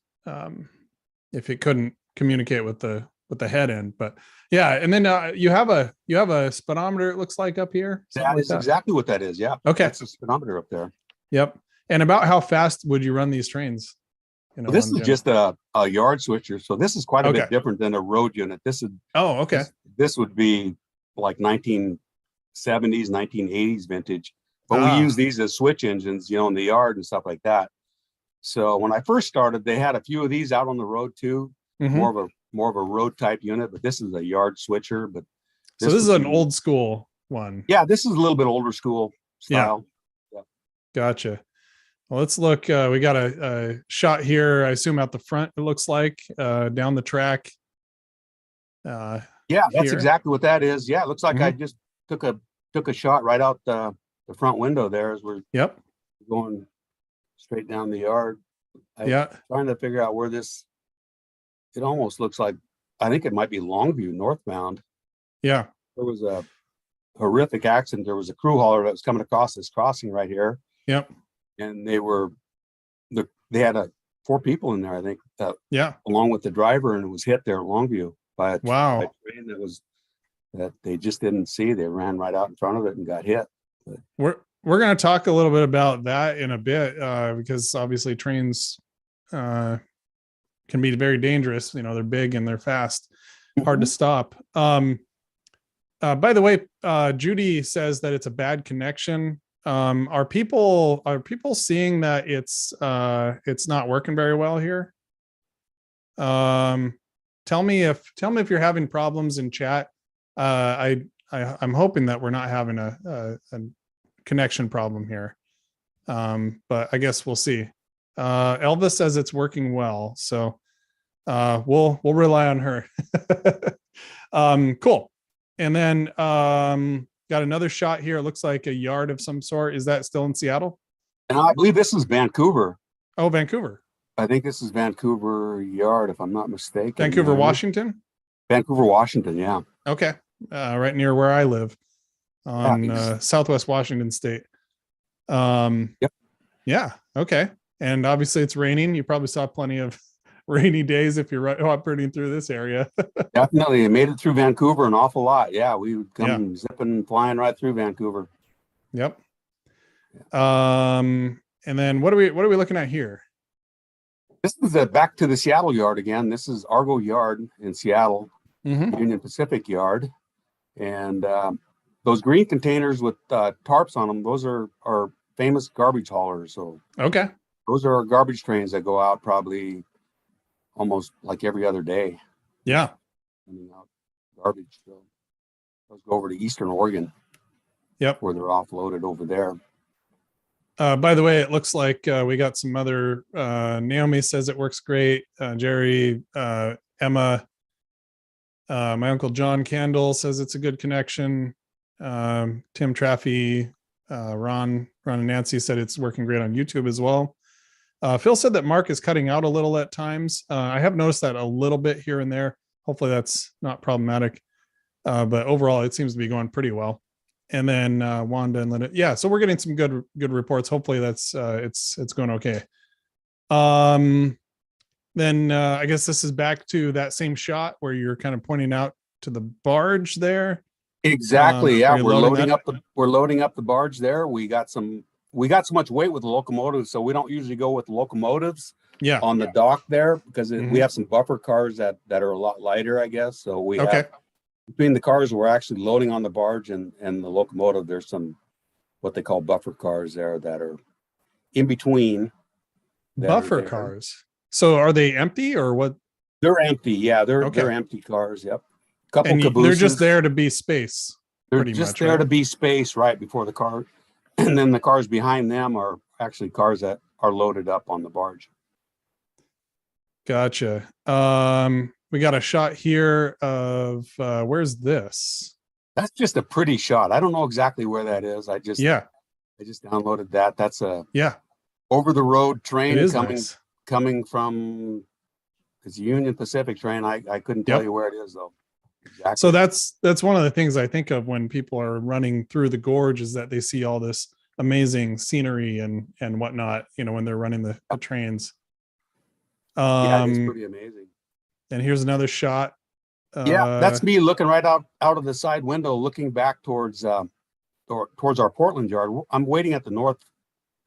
[SPEAKER 2] if it couldn't communicate with the head end. But yeah, and then you have a speedometer, it looks like, up here.
[SPEAKER 1] That is exactly what that is. Yeah.
[SPEAKER 2] Okay.
[SPEAKER 1] That's a speedometer up there.
[SPEAKER 2] Yep. And about how fast would you run these trains?
[SPEAKER 1] Well, this is just a yard switcher, so this is quite a bit different than a road unit. This is This would be like 1970s, 1980s vintage, but we use these as switch engines, in the yard and stuff like that. So when I first started, they had a few of these out on the road too, more of a road type unit, but this is a yard switcher. But
[SPEAKER 2] this is an old school one.
[SPEAKER 1] Yeah, this is a little bit older school style.
[SPEAKER 2] Yeah. Gotcha. Well, let's look. We got a shot here, I assume out the front, it looks like, down the track.
[SPEAKER 1] Yeah, that's exactly what that is. Yeah, it looks like I just took a shot right out the front window there as we're going straight down the yard. Trying to figure out where it almost looks like, I think it might be Longview northbound.
[SPEAKER 2] Yeah.
[SPEAKER 1] There was a horrific accident. There was a crew hauler that was coming across this crossing right here.
[SPEAKER 2] Yep.
[SPEAKER 1] And they had 4 people in there, I think, along with the driver, and it was hit there at Longview by a train that they just didn't see. They ran right out in front of it and got hit. But
[SPEAKER 2] we're going to talk a little bit about that in a bit, because obviously trains can be very dangerous. They're big and they're fast, hard to stop. By the way, Judy says that it's a bad connection. Are people seeing that it's not working very well here? Tell me if you're having problems in chat. I'm hoping that we're not having a connection problem here. But I guess we'll see. Elvis says it's working well, so we'll rely on her. Cool. And then got another shot here. It looks like a yard of some sort. Is that still in Seattle?
[SPEAKER 1] And I believe this is Vancouver.
[SPEAKER 2] Oh, Vancouver.
[SPEAKER 1] I think this is Vancouver Yard, if I'm not mistaken.
[SPEAKER 2] Vancouver, Washington?
[SPEAKER 1] Vancouver, Washington, yeah.
[SPEAKER 2] Okay. Right near where I live on Southwest Washington State.
[SPEAKER 1] Yep.
[SPEAKER 2] Yeah. Okay. And obviously it's raining. You probably saw plenty of rainy days if you're operating through this area.
[SPEAKER 1] Definitely. It made it through Vancouver an awful lot. Yeah. We would come zipping, flying right through Vancouver.
[SPEAKER 2] Yep. And then what are we looking at here?
[SPEAKER 1] This is back to the Seattle yard again. This is Argo Yard in Seattle, Union Pacific Yard. And those green containers with tarps on them, those are famous garbage haulers. So those are our garbage trains that go out probably almost like every other day.
[SPEAKER 2] Yeah.
[SPEAKER 1] Out garbage. So those go over to Eastern Oregon.
[SPEAKER 2] Yep.
[SPEAKER 1] Where they're offloaded over there.
[SPEAKER 2] By the way, it looks like we got some other, Naomi says it works great. Jerry, Emma, my uncle John Candle says it's a good connection. Tim Traffy, Ron and Nancy said it's working great on YouTube as well. Phil said that Mark is cutting out a little at times. I have noticed that a little bit here and there. Hopefully that's not problematic. But overall, it seems to be going pretty well. And then Wanda and Linda. Yeah, so we're getting some good reports. Hopefully that's it's going okay. Then I guess this is back to that same shot where you're kind of pointing out to the barge there.
[SPEAKER 1] Exactly. Yeah, we're loading up the barge there. We got some we got so much weight with the locomotives, so we don't usually go with locomotives
[SPEAKER 2] Yeah.
[SPEAKER 1] on the dock there because we
[SPEAKER 2] Mhm.
[SPEAKER 1] have some buffer cars that are a lot lighter, I guess. So we
[SPEAKER 2] Okay.
[SPEAKER 1] have between the cars we're actually loading on the barge and the locomotive, there's some what they call buffer cars there that are in between. that are
[SPEAKER 2] Buffer
[SPEAKER 1] there.
[SPEAKER 2] cars. So are they empty or what?
[SPEAKER 1] They're empty. Yeah, they're
[SPEAKER 2] Okay.
[SPEAKER 1] empty cars. Yep. Couple
[SPEAKER 2] And
[SPEAKER 1] cabooses.
[SPEAKER 2] they're just there to be space.
[SPEAKER 1] They're
[SPEAKER 2] pretty
[SPEAKER 1] just
[SPEAKER 2] much,
[SPEAKER 1] there
[SPEAKER 2] right?
[SPEAKER 1] to be space right before the car, and then the cars behind them are actually cars that are loaded up on the barge.
[SPEAKER 2] Gotcha. We got a shot here of where's this?
[SPEAKER 1] That's just a pretty shot. I don't know exactly where that is. I just downloaded that. That's a over the road train coming from it's Union Pacific train. I couldn't tell you where it is though. Exactly.
[SPEAKER 2] So that's one of the things I think of when people are running through the gorge is that they see all this amazing scenery and whatnot, when they're running the trains.
[SPEAKER 1] Yeah, it's pretty amazing.
[SPEAKER 2] And here's another shot.
[SPEAKER 1] That's me looking right out of the side window, looking back towards our Portland yard. I'm waiting at the North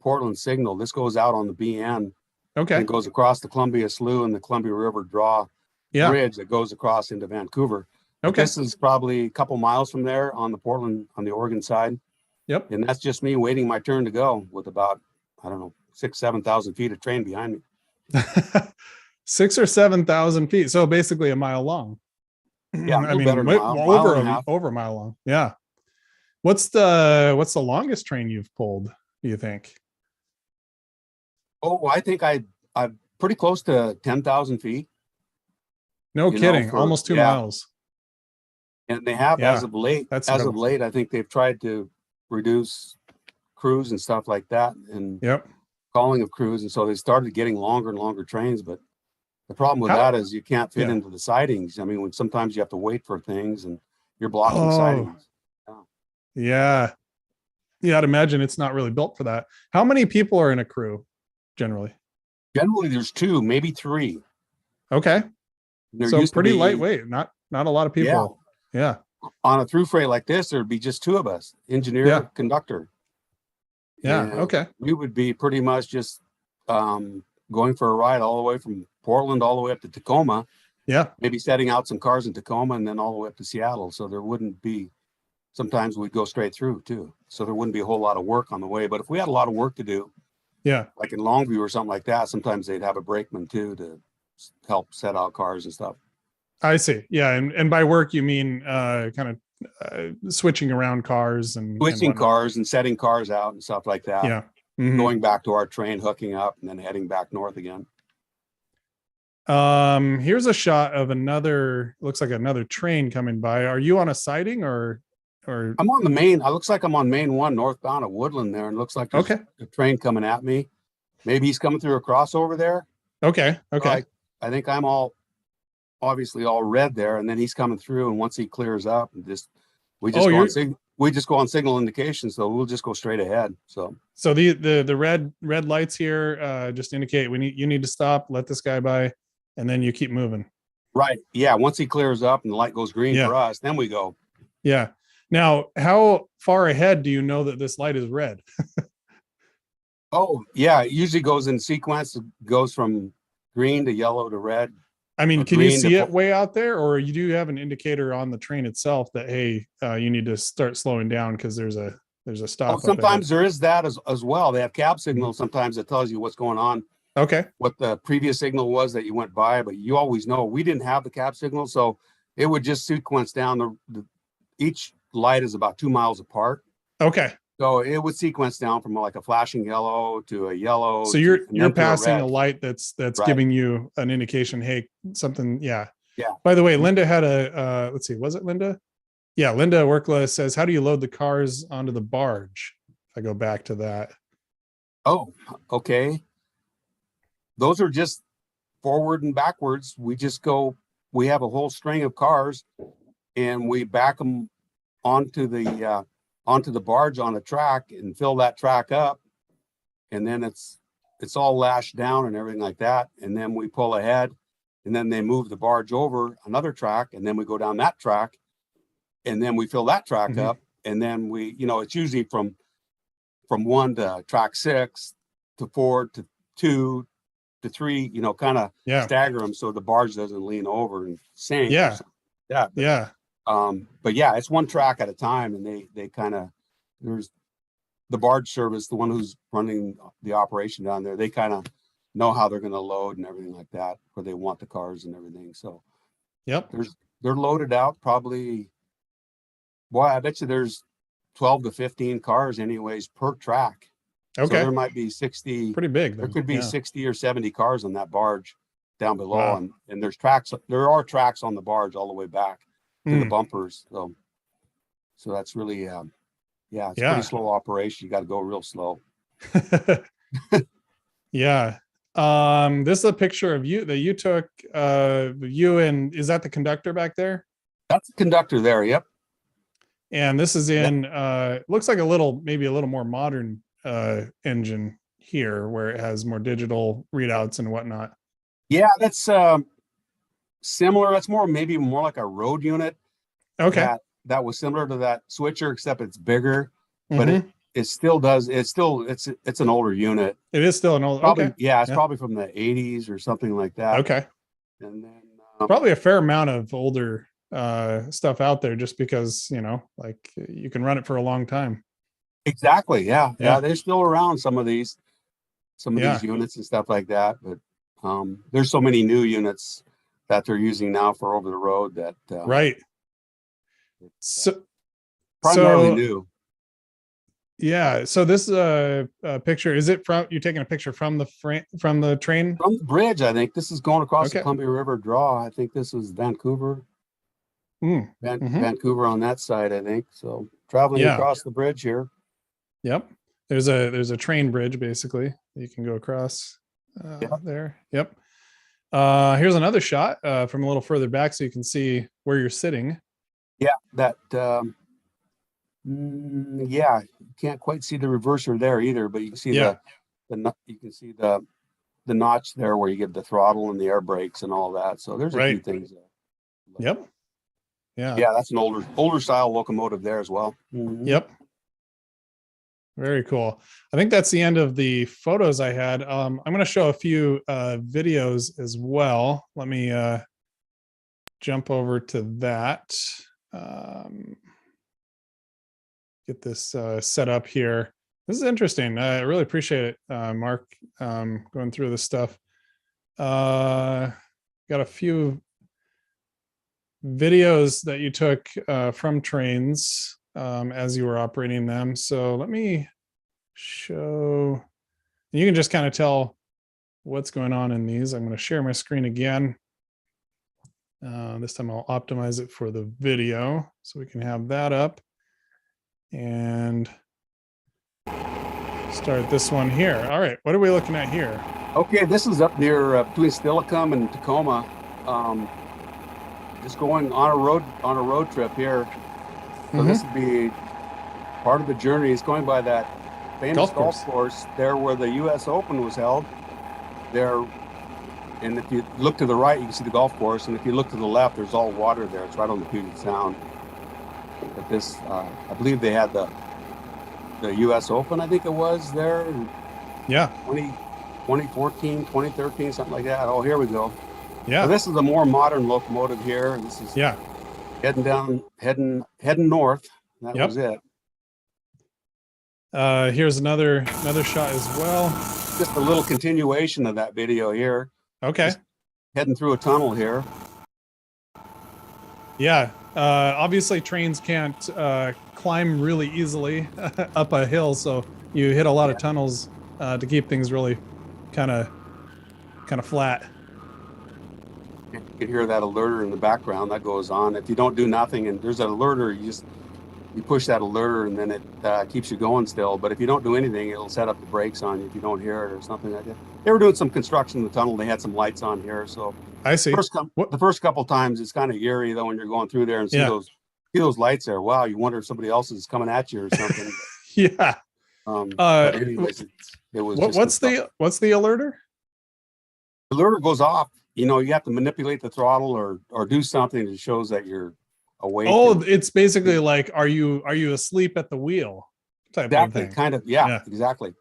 [SPEAKER 1] Portland signal. This goes out on the BN.
[SPEAKER 2] Okay.
[SPEAKER 1] And it goes across the Columbia Slough and the Columbia River Draw bridge that goes across into Vancouver. Okay. This is probably a couple miles from there on the Oregon side.
[SPEAKER 2] Yep.
[SPEAKER 1] And that's just me waiting my turn to go with about, 6,000-7,000 feet of train behind me.
[SPEAKER 2] 6,000 or 7,000 feet. So basically a mile long.
[SPEAKER 1] Yeah,
[SPEAKER 2] over a mile long. Yeah. What's the longest train you've pulled, do you think?
[SPEAKER 1] Oh, I think I'm pretty close to 10,000 feet.
[SPEAKER 2] No kidding. Almost 2 miles.
[SPEAKER 1] And they have as of late, I think they've tried to reduce crews and stuff like that and calling of crews. And so they started getting longer and longer trains. But the problem with that is you can't fit into the sidings. I mean, when sometimes you have to wait for things and you're blocking sidings.
[SPEAKER 2] Yeah. I'd imagine it's not really built for that. How many people are in a crew generally?
[SPEAKER 1] Generally, there's 2, maybe 3.
[SPEAKER 2] Okay. So pretty lightweight, not a lot of people. Yeah.
[SPEAKER 1] On a through freight like this, there'd be just 2 of us, engineer, conductor.
[SPEAKER 2] Yeah.
[SPEAKER 1] And
[SPEAKER 2] okay.
[SPEAKER 1] We would be pretty much just going for a ride all the way from Portland all the way up to Tacoma.
[SPEAKER 2] Yeah.
[SPEAKER 1] Maybe setting out some cars in Tacoma and then all the way up to Seattle. So there wouldn't be, sometimes we'd go straight through too. So there wouldn't be a whole lot of work on the way. But if we had a lot of work to do, like in Longview or something like that, sometimes they'd have a brakeman too to help set out cars and stuff.
[SPEAKER 2] I see. Yeah. And by work, you mean kind of switching around cars and
[SPEAKER 1] cars and setting cars out and stuff like that.
[SPEAKER 2] Yeah.
[SPEAKER 1] Mm-hmm. Going back to our train, hooking up and then heading back north again.
[SPEAKER 2] Here's a shot of looks like another train coming by. Are you on a siding or?
[SPEAKER 1] I'm on the main. It looks like I'm on main 1 northbound at Woodland there. And it looks like there's a train coming at me. Maybe he's coming through a crossover there.
[SPEAKER 2] Okay.
[SPEAKER 1] I think I'm obviously all red there, and then he's coming through. And once he clears up, we just go on signal indication, so we'll just go straight ahead. So
[SPEAKER 2] the red lights here just indicate you need to stop, let this guy by, and then you keep moving.
[SPEAKER 1] Right. Yeah. Once he clears up and the light goes green for us, then we go.
[SPEAKER 2] Yeah. Now, how far ahead do you know that this light is red?
[SPEAKER 1] Oh, yeah. It usually goes in sequence. It goes from green to yellow to red.
[SPEAKER 2] I mean, can you see it way out there, or you do have an indicator on the train itself that, hey, you need to start slowing down because there's a stop?
[SPEAKER 1] Oh, sometimes there is that as well. They have cab signals sometimes that tells you what's going on.
[SPEAKER 2] Okay.
[SPEAKER 1] What the previous signal was that you went by, but you always know. We didn't have the cab signal, so it would just sequence down. Each light is about 2 miles apart.
[SPEAKER 2] Okay.
[SPEAKER 1] So it would sequence down from like a flashing yellow to a yellow.
[SPEAKER 2] So you're passing a light that's giving you an indication. Hey, something. Yeah.
[SPEAKER 1] Yeah.
[SPEAKER 2] By the way, Linda had let's see, was it Linda? Yeah. Linda Workla says, how do you load the cars onto the barge? If I go back to that.
[SPEAKER 1] Oh, okay. Those are just forward and backwards. We have a whole string of cars and we back them onto the barge on a track and fill that track up. And then it's all lashed down and everything like that. And then we pull ahead and then they move the barge over another track. And then we go down that track and then we fill that track up. And then it's usually from from 1 to track 6 to 4 to 2 to 3, you know, kind of stagger them so the barge doesn't lean over and sink.
[SPEAKER 2] Yeah.
[SPEAKER 1] But yeah, it's one track at a time, and they kind of, there's the barge service, the one who's running the operation down there, they kind of know how they're going to load and everything like that, where they want the cars and everything. So they're loaded out probably, boy, I bet you there's 12 to 15 cars anyways per track.
[SPEAKER 2] Okay.
[SPEAKER 1] So there might be 60,
[SPEAKER 2] pretty big.
[SPEAKER 1] There could be 60 or 70 cars on that barge down below. And there are tracks on the barge all the way back to the bumpers. So that's really, it's pretty slow operation. You got to go real slow.
[SPEAKER 2] Yeah. This is a picture of you that you took, you and, is that the conductor back there?
[SPEAKER 1] That's the conductor there. Yep.
[SPEAKER 2] And this is in, looks like maybe a little more modern engine here, where it has more digital readouts and whatnot. Yeah,
[SPEAKER 1] that's similar. That's maybe more like a road unit.
[SPEAKER 2] Okay.
[SPEAKER 1] That was similar to that switcher, except it's bigger, but it still does. It's an older unit.
[SPEAKER 2] It is still an old.
[SPEAKER 1] Okay. Yeah, it's probably from the 80s or something like that.
[SPEAKER 2] Okay.
[SPEAKER 1] And then
[SPEAKER 2] probably a fair amount of older stuff out there, just because, you know, like you can run it for a long time.
[SPEAKER 1] Exactly. Yeah. They're still around, some of these units and stuff like that. But there's so many new units that they're using now for over the road that
[SPEAKER 2] so
[SPEAKER 1] primarily new.
[SPEAKER 2] Yeah. So this is a picture. Is it from, you're taking a picture from the train? From the
[SPEAKER 1] bridge, I think. This is going across the Columbia River Draw. I think this is Vancouver. Vancouver on that side, I think. So traveling across the bridge here.
[SPEAKER 2] Yep. There's a train bridge basically you can go across there. Yep. Here's another shot from a little further back, so you can see where you're sitting.
[SPEAKER 1] Yeah, that you can't quite see the reverser there either, but you can see the notch there where you get the throttle and the air brakes and all that. So there's a few things there.
[SPEAKER 2] Yep. Yeah,
[SPEAKER 1] that's an older style locomotive there as well.
[SPEAKER 2] Yep. Very cool. I think that's the end of the photos I had. I'm going to show a few videos as well. Let me jump over to that. Get this set up here. This is interesting. I really appreciate it, Mark, going through this stuff. Got a few videos that you took from trains as you were operating them. So let me show, you can just kind of tell what's going on in these. I'm going to share my screen again. This time I'll optimize it for the video so we can have that up and start this one here. All right, what are we looking at here?
[SPEAKER 1] Okay, this is up near between Stillicum and Tacoma. Just going on a road trip here. So this would be part of the journey. It's going by that famous golf course there where the U.S. Open was held. There, and if you look to the right, you can see the golf course, and if you look to the left, there's all water there. It's right on the Puget Sound. But this, I believe they had the U.S. Open, I think it was there.
[SPEAKER 2] Yeah.
[SPEAKER 1] 2014, 2013, something like that. Oh, here we go.
[SPEAKER 2] Yeah.
[SPEAKER 1] So this is a more modern locomotive here. This is heading north. That was it.
[SPEAKER 2] Here's another shot as well.
[SPEAKER 1] Just a little continuation of that video here.
[SPEAKER 2] Okay.
[SPEAKER 1] Just heading through a tunnel here.
[SPEAKER 2] Yeah. Obviously trains can't climb really easily up a hill, so you hit a lot of tunnels to keep things really kind of flat.
[SPEAKER 1] You can hear that alerter in the background that goes on. If you don't do nothing and there's an alerter, you push that alerter and then it keeps you going still. But if you don't do anything, it'll set up the brakes on you if you don't hear it or something like that. They were doing some construction in the tunnel. They had some lights on here, so
[SPEAKER 2] I see.
[SPEAKER 1] The first couple times it's kind of eerie though when you're going through there and see those lights there. Wow, you wonder if somebody else is coming at you or something.
[SPEAKER 2] Yeah.
[SPEAKER 1] But anyways, it was.
[SPEAKER 2] What's the alerter?
[SPEAKER 1] The alerter goes off. You know, you have to manipulate the throttle or do something that shows that you're awake.
[SPEAKER 2] Oh, it's basically like, are you asleep at the wheel? type of
[SPEAKER 1] Exactly.
[SPEAKER 2] thing.
[SPEAKER 1] Kind of. Yeah, exactly.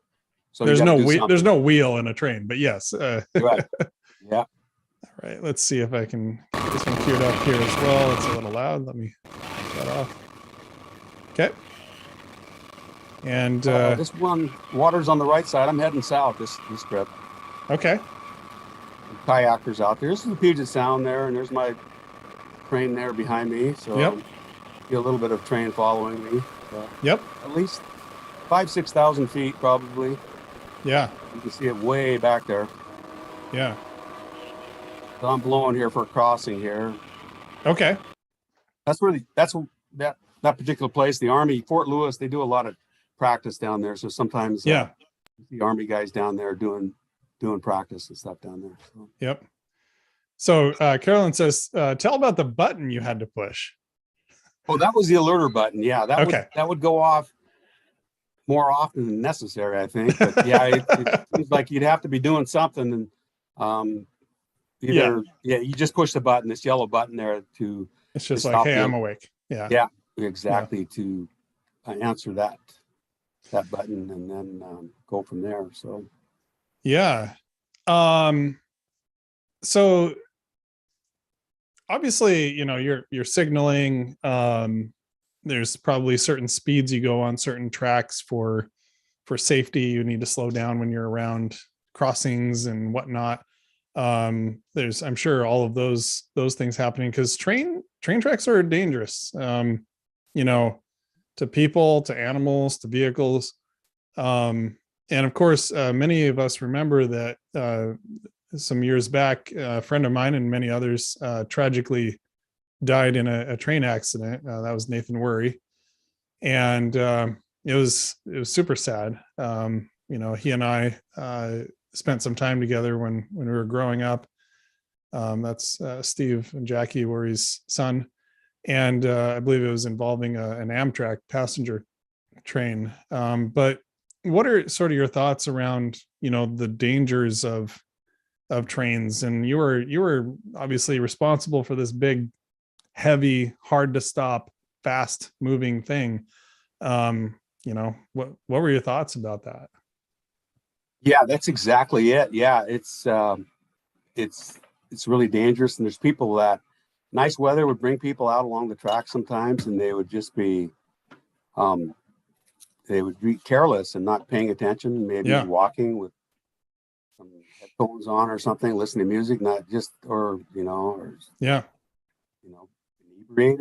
[SPEAKER 1] So
[SPEAKER 2] there's
[SPEAKER 1] you
[SPEAKER 2] no
[SPEAKER 1] gotta do
[SPEAKER 2] wheel, there's
[SPEAKER 1] something.
[SPEAKER 2] no wheel in a train, but yes.
[SPEAKER 1] Right. Yeah.
[SPEAKER 2] All right, let's see if I can get this one queued up here as well. It's a little loud. Let me take that off. Okay. And
[SPEAKER 1] This one, water's on the right side. I'm heading south this trip.
[SPEAKER 2] okay.
[SPEAKER 1] Kayakers out there. This is the Puget Sound there, and there's my train there behind me. So
[SPEAKER 2] Yep.
[SPEAKER 1] see a little bit of train following me.
[SPEAKER 2] Yep.
[SPEAKER 1] At least 5,000-6,000 feet probably.
[SPEAKER 2] Yeah.
[SPEAKER 1] You can see it way back there.
[SPEAKER 2] Yeah.
[SPEAKER 1] So I'm blowing here for a crossing here.
[SPEAKER 2] Okay.
[SPEAKER 1] That's that particular place, the Army, Fort Lewis, they do a lot of practice down there. So sometimes
[SPEAKER 2] Yeah.
[SPEAKER 1] the Army guys down there doing practice and stuff down there. So.
[SPEAKER 2] Yep. So Carolyn says, tell about the button you had to push.
[SPEAKER 1] Oh, that was the alerter button. Yeah,
[SPEAKER 2] Okay.
[SPEAKER 1] that would go off more often than necessary, I think. But yeah, it seems like you'd have to be doing something, and you just push the button, this yellow button there to.
[SPEAKER 2] It's just
[SPEAKER 1] to
[SPEAKER 2] like, hey,
[SPEAKER 1] the,
[SPEAKER 2] I'm awake. Yeah.
[SPEAKER 1] Yeah, exactly. Yeah. To answer that button and then go from there. So.
[SPEAKER 2] Yeah. So obviously, you're signaling. There's probably certain speeds you go on certain tracks for safety. You need to slow down when you're around crossings and whatnot. There's, I'm sure, all of those things happening because train tracks are dangerous. To people, to animals, to vehicles. And of course, many of us remember that some years back, a friend of mine and many others tragically died in a train accident. That was Nathan Worry. And it was super sad. He and I spent some time together when we were growing up. That's Steve and Jackie Worry's son. And I believe it was involving an Amtrak passenger train. But what are sort of your thoughts around, the dangers of trains? And you were obviously responsible for this big, heavy, hard to stop, fast moving thing. What were your thoughts about that?
[SPEAKER 1] Yeah, that's exactly it. Yeah, it's really dangerous, and there's people that nice weather would bring people out along the track sometimes, and they would just be careless and not paying attention, maybe walking with some headphones on or something, listening to music, not just inebriated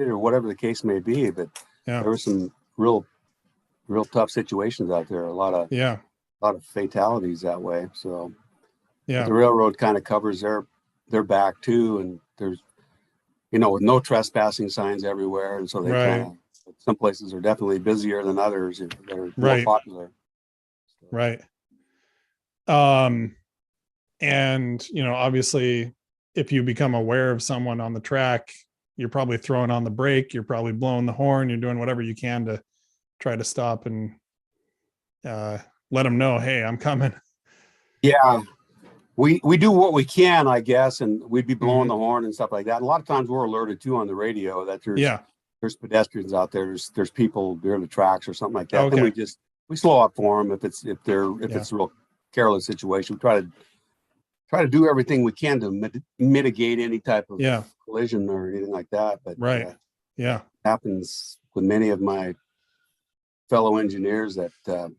[SPEAKER 1] or whatever the case may be. But there were some real tough situations out there. A lot of fatalities that way. So the railroad kind of covers their back too, and there's with no trespassing signs everywhere, and so they kind of, some places are definitely busier than others. They're more popular. So.
[SPEAKER 2] Right. And obviously, if you become aware of someone on the track, you're probably throwing on the brake, you're probably blowing the horn, you're doing whatever you can to try to stop and let them know, hey, I'm coming.
[SPEAKER 1] Yeah. We do what we can, I guess, and we'd be blowing the horn and stuff like that. And a lot of times we're alerted too on the radio that there's pedestrians out there, there's people near the tracks or something like that.
[SPEAKER 2] Okay.
[SPEAKER 1] Then we slow up for them if it's a real careless situation. We try to do everything we can to mitigate any type of collision or anything like that. But it happens with many of my fellow engineers that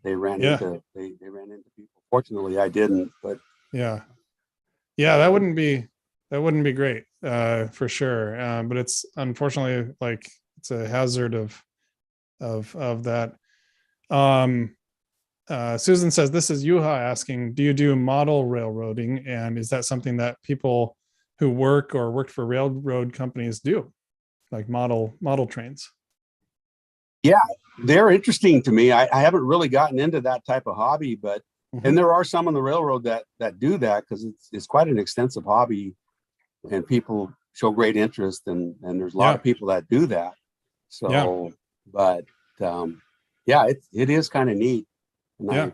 [SPEAKER 1] they ran into people. Fortunately, I didn't, but.
[SPEAKER 2] That wouldn't be great for sure. But it's unfortunately it's a hazard of that. Susan says, this is Yuha asking, do you do model railroading? And is that something that people who worked for railroad companies do, like model trains?
[SPEAKER 1] Yeah, they're interesting to me. I haven't really gotten into that type of hobby, but and there are some on the railroad that do that because it's quite an extensive hobby, and people show great interest, and there's a lot of people that do that. So, but it is kind of neat. And I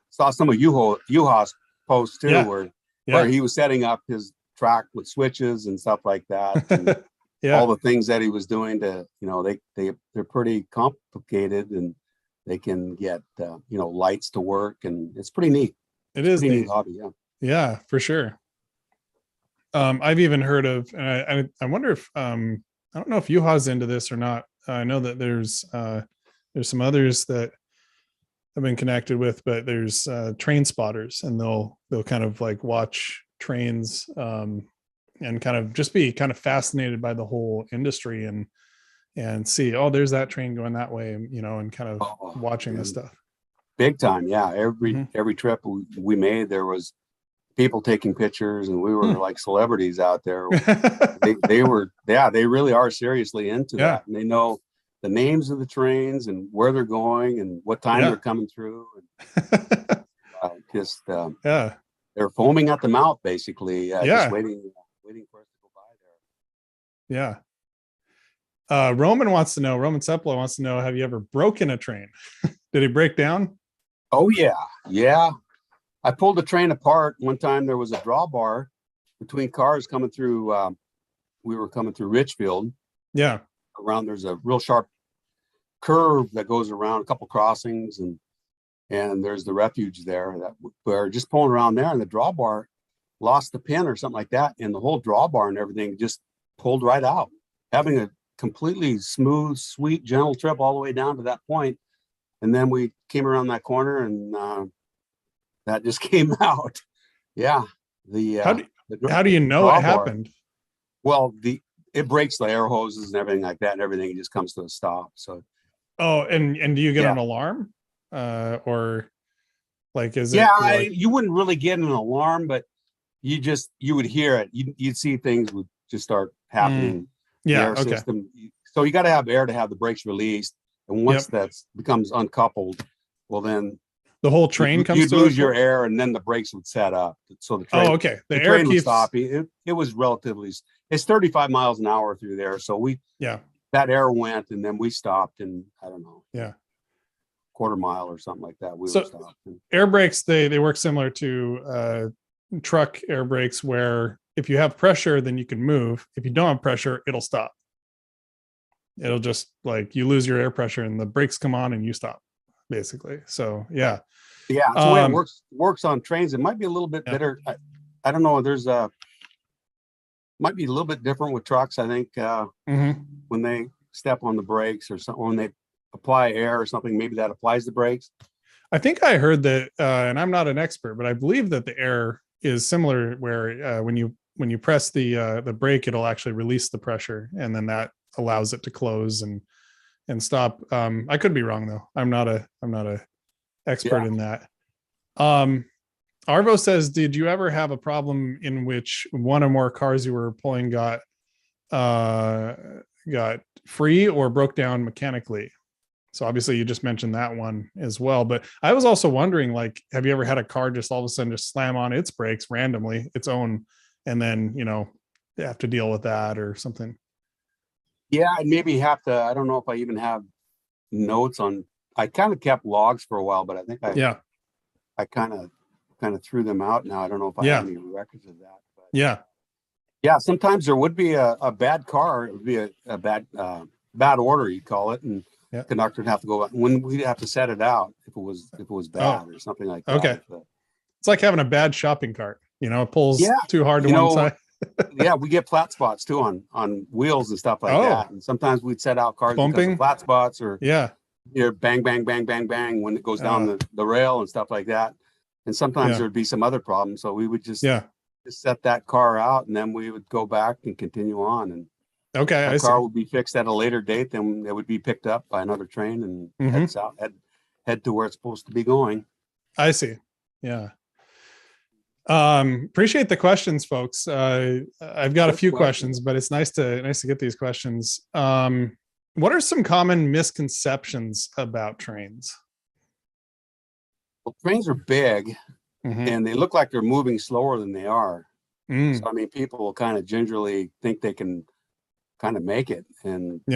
[SPEAKER 1] saw some of Yuha's posts too, where he was setting up his track with switches and stuff like that. And all the things that he was doing to, they're pretty complicated, and they can get lights to work, and it's pretty neat.
[SPEAKER 2] It is
[SPEAKER 1] Pretty
[SPEAKER 2] neat.
[SPEAKER 1] neat hobby. Yeah.
[SPEAKER 2] Yeah, for sure. I've even heard of, and I wonder if I don't know if Yuha's into this or not. I know that there's some others that I've been connected with, but there's train spotters, and they'll kind of like watch trains and kind of just be kind of fascinated by the whole industry and see, oh, there's that train going that way, and kind of watching this stuff.
[SPEAKER 1] Big time. Yeah. Every trip we made, there was people taking pictures, and we were like celebrities out there. they really are seriously into that, and they know the names of the trains and where they're going and what time they're coming through. And, they're foaming at the mouth, basically. Just waiting for us to go by
[SPEAKER 2] there. Yeah. Roman Seplo wants to know, have you ever broken a train? Did he break down?
[SPEAKER 1] Oh yeah. Yeah. I pulled the train apart one time. There was a drawbar between cars coming through. We were coming through Richfield.
[SPEAKER 2] Yeah.
[SPEAKER 1] There's a real sharp curve that goes around a couple crossings, and there's the refuge there that we're just pulling around there, and the drawbar lost the pin or something like that, and the whole drawbar and everything just pulled right out, having a completely smooth, sweet, gentle trip all the way down to that point. And then we came around that corner, and that just came out. Yeah.
[SPEAKER 2] How do you know it happened?
[SPEAKER 1] Well, it breaks the air hoses and everything like that, and everything just comes to a stop. So.
[SPEAKER 2] Oh, and do you get an alarm? Or like, is it?
[SPEAKER 1] You wouldn't really get an alarm, but you would hear it. You'd see things would just start happening.
[SPEAKER 2] Yeah.
[SPEAKER 1] The air system. So you got to have air to have the brakes released. And once that becomes uncoupled, well, then
[SPEAKER 2] the whole train comes
[SPEAKER 1] to lose your air, and then the brakes would set up. So the train,
[SPEAKER 2] the air
[SPEAKER 1] train
[SPEAKER 2] keeps...
[SPEAKER 1] would stop. It was it's 35 miles an hour through there. So that air went, and then we stopped, and I don't know.
[SPEAKER 2] Yeah.
[SPEAKER 1] Quarter mile or something like that. We were stopped.
[SPEAKER 2] Air brakes, they work similar to truck air brakes, where if you have pressure, then you can move. If you don't have pressure, it'll stop. It'll just, like, you lose your air pressure and the brakes come on and you stop, basically. So that's
[SPEAKER 1] the way it works on trains. It might be a little bit better. I don't know. Might be a little bit different with trucks. I think when they step on the brakes or something, when they apply air or something, maybe that applies the brakes.
[SPEAKER 2] I think I heard that, and I'm not an expert, but I believe that the air is similar, where when you press the brake, it'll actually release the pressure, and then that allows it to close and stop. I could be wrong though. I'm not a expert in that. Arvo says, did you ever have a problem in which one or more cars you were pulling got free or broke down mechanically? So obviously you just mentioned that one as well, but I was also wondering, like, have you ever had a car just all of a sudden just slam on its brakes randomly, its own, and then, you have to deal with that or something?
[SPEAKER 1] Yeah, I maybe have to. I don't know if I even have notes on. I kind of kept logs for a while, but I think I kind of threw them out now. I don't know if I have any records of that. But yeah. Sometimes there would be a bad car. It would be a bad order, you'd call it, and the conductor would have to go when we'd have to set it out if it was bad or something like that.
[SPEAKER 2] Okay, it's like having a bad shopping cart. It pulls too hard to one side.
[SPEAKER 1] We get flat spots too on wheels and stuff like that. And sometimes we'd set out cars because of flat spots or bang, bang, bang, bang, bang when it goes down the rail and stuff like that. And sometimes there'd be some other problems. So we would just set that car out, and then we would go back and continue on. And the car would be fixed at a later date. Then it would be picked up by another train and head to where it's supposed to be going. I see. Yeah.
[SPEAKER 2] Appreciate the questions, folks. I've got a few questions, but it's nice to get these questions. What are some common misconceptions about trains?
[SPEAKER 1] Well, trains are big and they look like they're moving slower than they are. So, I mean, people will kind of gingerly think they can kind of make it, and they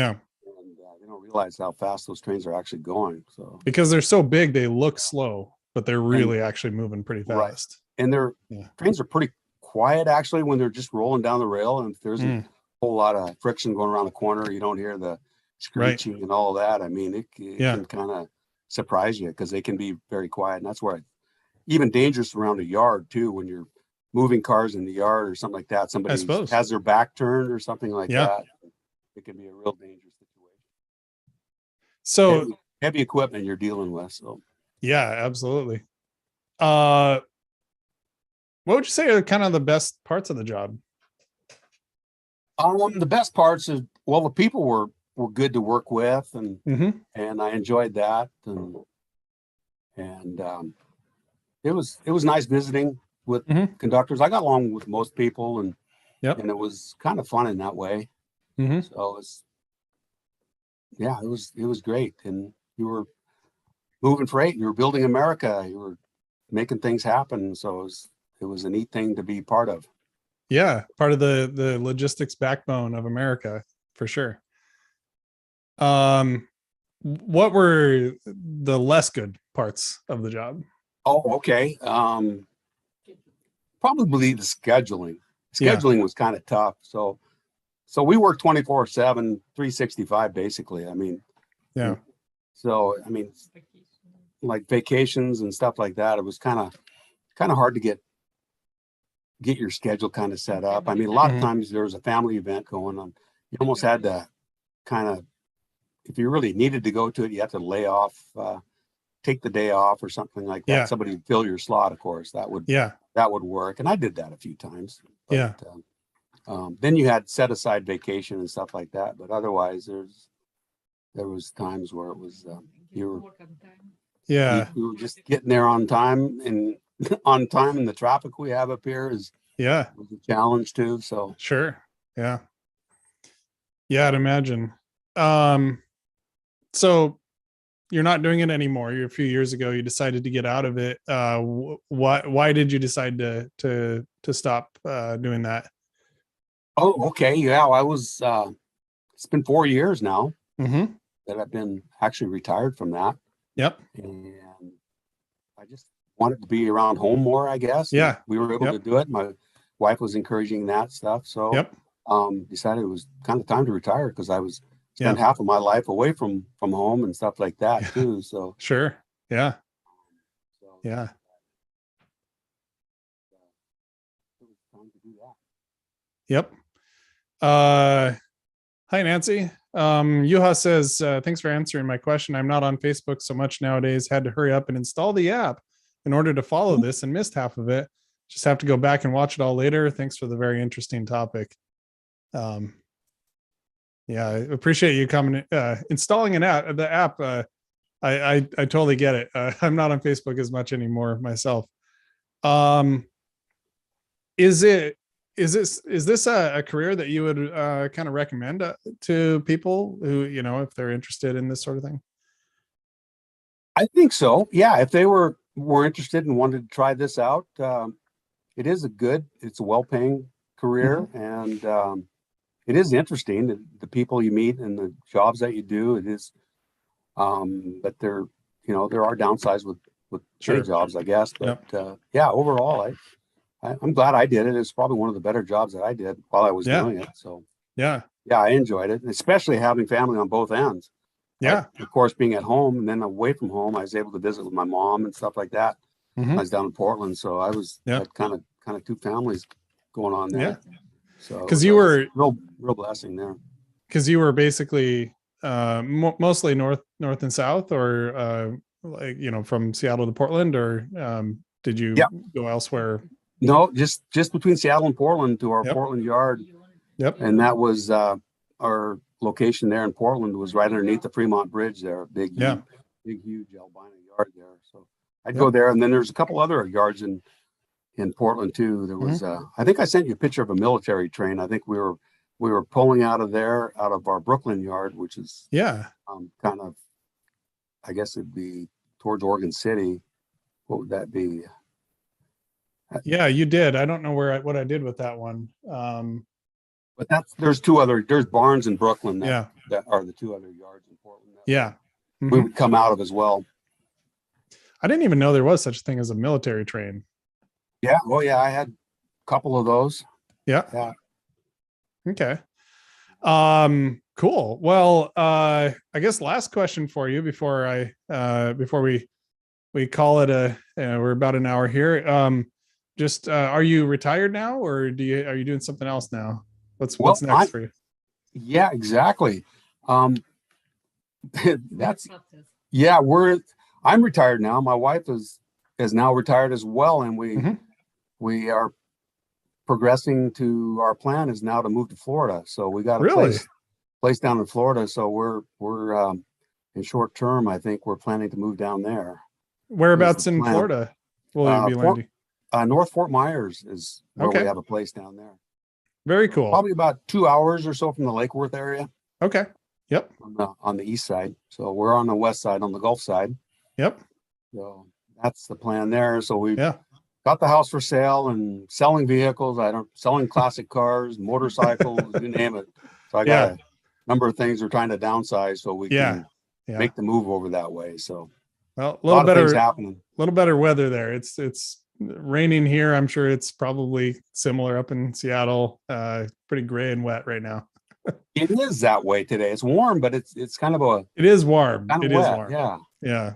[SPEAKER 1] don't realize how fast those trains are actually going. So, because they're so big, they look slow, but they're really actually moving pretty fast. Right. And trains are pretty quiet actually when they're just rolling down the rail, and if there's a whole lot of friction going around the corner, you don't hear the screeching and all that. I mean, it can kind of surprise you because they can be very quiet. And that's where even dangerous around a yard too, when you're moving cars in the yard or something like that. Somebody
[SPEAKER 2] suppose.
[SPEAKER 1] has their back turned or something like
[SPEAKER 2] Yeah.
[SPEAKER 1] that. It can be a real dangerous situation.
[SPEAKER 2] So
[SPEAKER 1] Heavy equipment you're dealing with. So
[SPEAKER 2] yeah, absolutely. What would you say are kind of the best parts of the job?
[SPEAKER 1] the best parts is, well, the people were good to work with, and
[SPEAKER 2] Mm-hmm.
[SPEAKER 1] and I enjoyed that, and it was nice visiting with
[SPEAKER 2] Mm-hmm.
[SPEAKER 1] conductors. I got along with most people, and
[SPEAKER 2] Yep.
[SPEAKER 1] it was kind of fun in that way.
[SPEAKER 2] Mm-hmm.
[SPEAKER 1] So it was great, and you were moving freight, you were building America, you were making things happen. So it was a neat thing to be part of.
[SPEAKER 2] Yeah, part of the logistics backbone of America, for sure. What were the less good parts of the job?
[SPEAKER 1] Oh, okay. Probably the scheduling.
[SPEAKER 2] Yeah.
[SPEAKER 1] Scheduling was kind of tough. So we worked 24/7, 365 basically. I mean,
[SPEAKER 2] Yeah.
[SPEAKER 1] so I mean, like vacations and stuff like that, it was kind of hard to get your schedule kind of set up. I mean, a lot of
[SPEAKER 2] Mhm.
[SPEAKER 1] times there was a family event going on. You almost had to kind of, if you really needed to go to it, you had to lay off, take the day off or something like that.
[SPEAKER 2] Yeah.
[SPEAKER 1] Somebody would fill your slot, of course. That would work. And I did that a few times. But,
[SPEAKER 2] Yeah.
[SPEAKER 1] Then you had set aside vacation and stuff like that. But otherwise, there was times where it was you were just getting there on time, and on time, and the traffic we have up here was a challenge too. So
[SPEAKER 2] Sure. Yeah. I'd imagine. So you're not doing it anymore. A few years ago, you decided to get out of it. Why did you decide to stop doing that?
[SPEAKER 1] Oh, okay. Yeah, I was. It's been 4 years now
[SPEAKER 2] Mm-hmm.
[SPEAKER 1] that I've been actually retired from that.
[SPEAKER 2] Yep.
[SPEAKER 1] And I just wanted to be around home more, I guess.
[SPEAKER 2] Yeah.
[SPEAKER 1] We were able to do it. My wife was encouraging that stuff. So decided it was kind of time to retire because I was spent half of my life away from home and stuff like that too. So
[SPEAKER 2] sure. Yeah.
[SPEAKER 1] So,
[SPEAKER 2] Yeah.
[SPEAKER 1] it was time to do that.
[SPEAKER 2] Yep. Hi, Nancy. Yuha says, thanks for answering my question. I'm not on Facebook so much nowadays. Had to hurry up and install the app in order to follow this and missed half of it. Just have to go back and watch it all later. Thanks for the very interesting topic. Yeah, I appreciate you coming, installing the app. I totally get it. I'm not on Facebook as much anymore myself. Is this a career that you would kind of recommend to people who, if they're interested in this sort of thing?
[SPEAKER 1] I think so. Yeah, if they were interested and wanted to try this out, it's a well-paying career, and it is interesting. The people you meet and the jobs that you do, it is. But there are downsides with any jobs, I guess. But overall, I'm glad I did it. It's probably one of the better jobs that I did while I was doing it. So I enjoyed it, and especially having family on both ends. Like, of course, being at home and then away from home, I was able to visit with my mom and stuff like that. I was down in Portland, so I was had kind of two families going on there. Yeah. So
[SPEAKER 2] because you were
[SPEAKER 1] real blessing there.
[SPEAKER 2] Because you were basically mostly north and south, or from Seattle to Portland, or did you go elsewhere?
[SPEAKER 1] No, just between Seattle and Portland to our Portland yard.
[SPEAKER 2] Yep.
[SPEAKER 1] And that was our location there in Portland was right underneath the Fremont Bridge there, a big, huge albino yard there. So I'd go there, and then there's a couple other yards in Portland too. There was I think I sent you a picture of a military train. I think we were pulling out of our Brooklyn yard, which is kind of, I guess it'd be towards Oregon City. What would that be?
[SPEAKER 2] Yeah, you did. I don't know what I did with that one.
[SPEAKER 1] But there's barns in Brooklyn that are the two other yards in Portland. We would come out of as well.
[SPEAKER 2] I didn't even know there was such a thing as a military train.
[SPEAKER 1] Yeah. Oh yeah. I had a couple of those.
[SPEAKER 2] Yeah.
[SPEAKER 1] Yeah.
[SPEAKER 2] Okay. Cool. Well, I guess last question for you before we call it we're about an hour here. Are you retired now, or are you doing something else now? What's next for you?
[SPEAKER 1] Yeah, exactly. That's I'm retired now. My wife is now retired as well, and we are progressing to, our plan is now to move to Florida. So we got a place down in Florida. So we're in short term, I think we're planning to move down there.
[SPEAKER 2] Whereabouts in Florida will you be landing?
[SPEAKER 1] North Fort Myers is where we have a place down there.
[SPEAKER 2] Very cool.
[SPEAKER 1] Probably about 2 hours or so from the Lake Worth area.
[SPEAKER 2] Okay. Yep.
[SPEAKER 1] On the east side. So we're on the west side, on the Gulf side.
[SPEAKER 2] Yep.
[SPEAKER 1] So that's the plan there. So we got the house for sale and selling vehicles. Selling classic cars, motorcycles, you name it. So I got a number of things we're trying to downsize so we can make the move over that way. So
[SPEAKER 2] well, a lot of things
[SPEAKER 1] happening.
[SPEAKER 2] A little better weather there. It's raining here. I'm sure it's probably similar up in Seattle. Pretty gray and wet right now.
[SPEAKER 1] It is that way today. It's warm, but it's kind of
[SPEAKER 2] it is warm.
[SPEAKER 1] Kind of
[SPEAKER 2] wet.
[SPEAKER 1] Is warm. Yeah.
[SPEAKER 2] Yeah.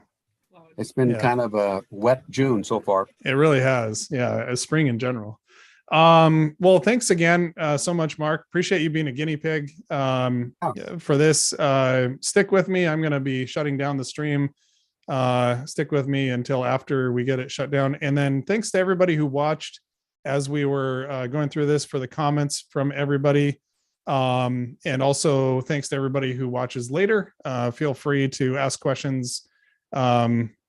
[SPEAKER 1] It's been kind of a wet June so far.
[SPEAKER 2] It really has. Yeah. Spring in general. Well, thanks again so much, Mark. Appreciate you being a guinea pig for this. Stick with me. I'm going to be shutting down the stream. Stick with me until after we get it shut down. And then thanks to everybody who watched as we were going through this, for the comments from everybody. And also thanks to everybody who watches later. Feel free to ask questions,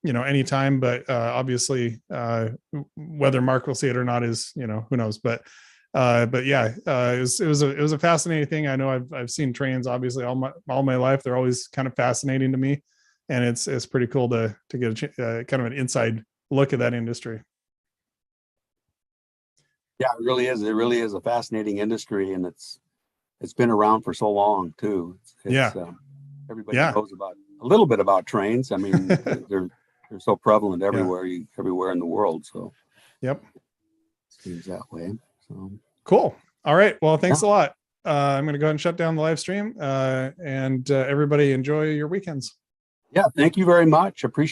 [SPEAKER 2] anytime, but obviously whether Mark will see it or not is, who knows, but yeah, it was a fascinating thing. I know I've seen trains obviously all my life. They're always kind of fascinating to me, and it's pretty cool to get a kind of an inside look at that industry.
[SPEAKER 1] Yeah, it really is. It really is a fascinating industry, and it's been around for so long too. Everybody knows a little bit about trains. I mean, they're so prevalent everywhere in the world. So
[SPEAKER 2] yep,
[SPEAKER 1] seems that way. So
[SPEAKER 2] cool. All right. Well, thanks a lot. I'm going to go ahead and shut down the live stream, and everybody enjoy your weekends.
[SPEAKER 1] Yeah, thank you very much. Appreciate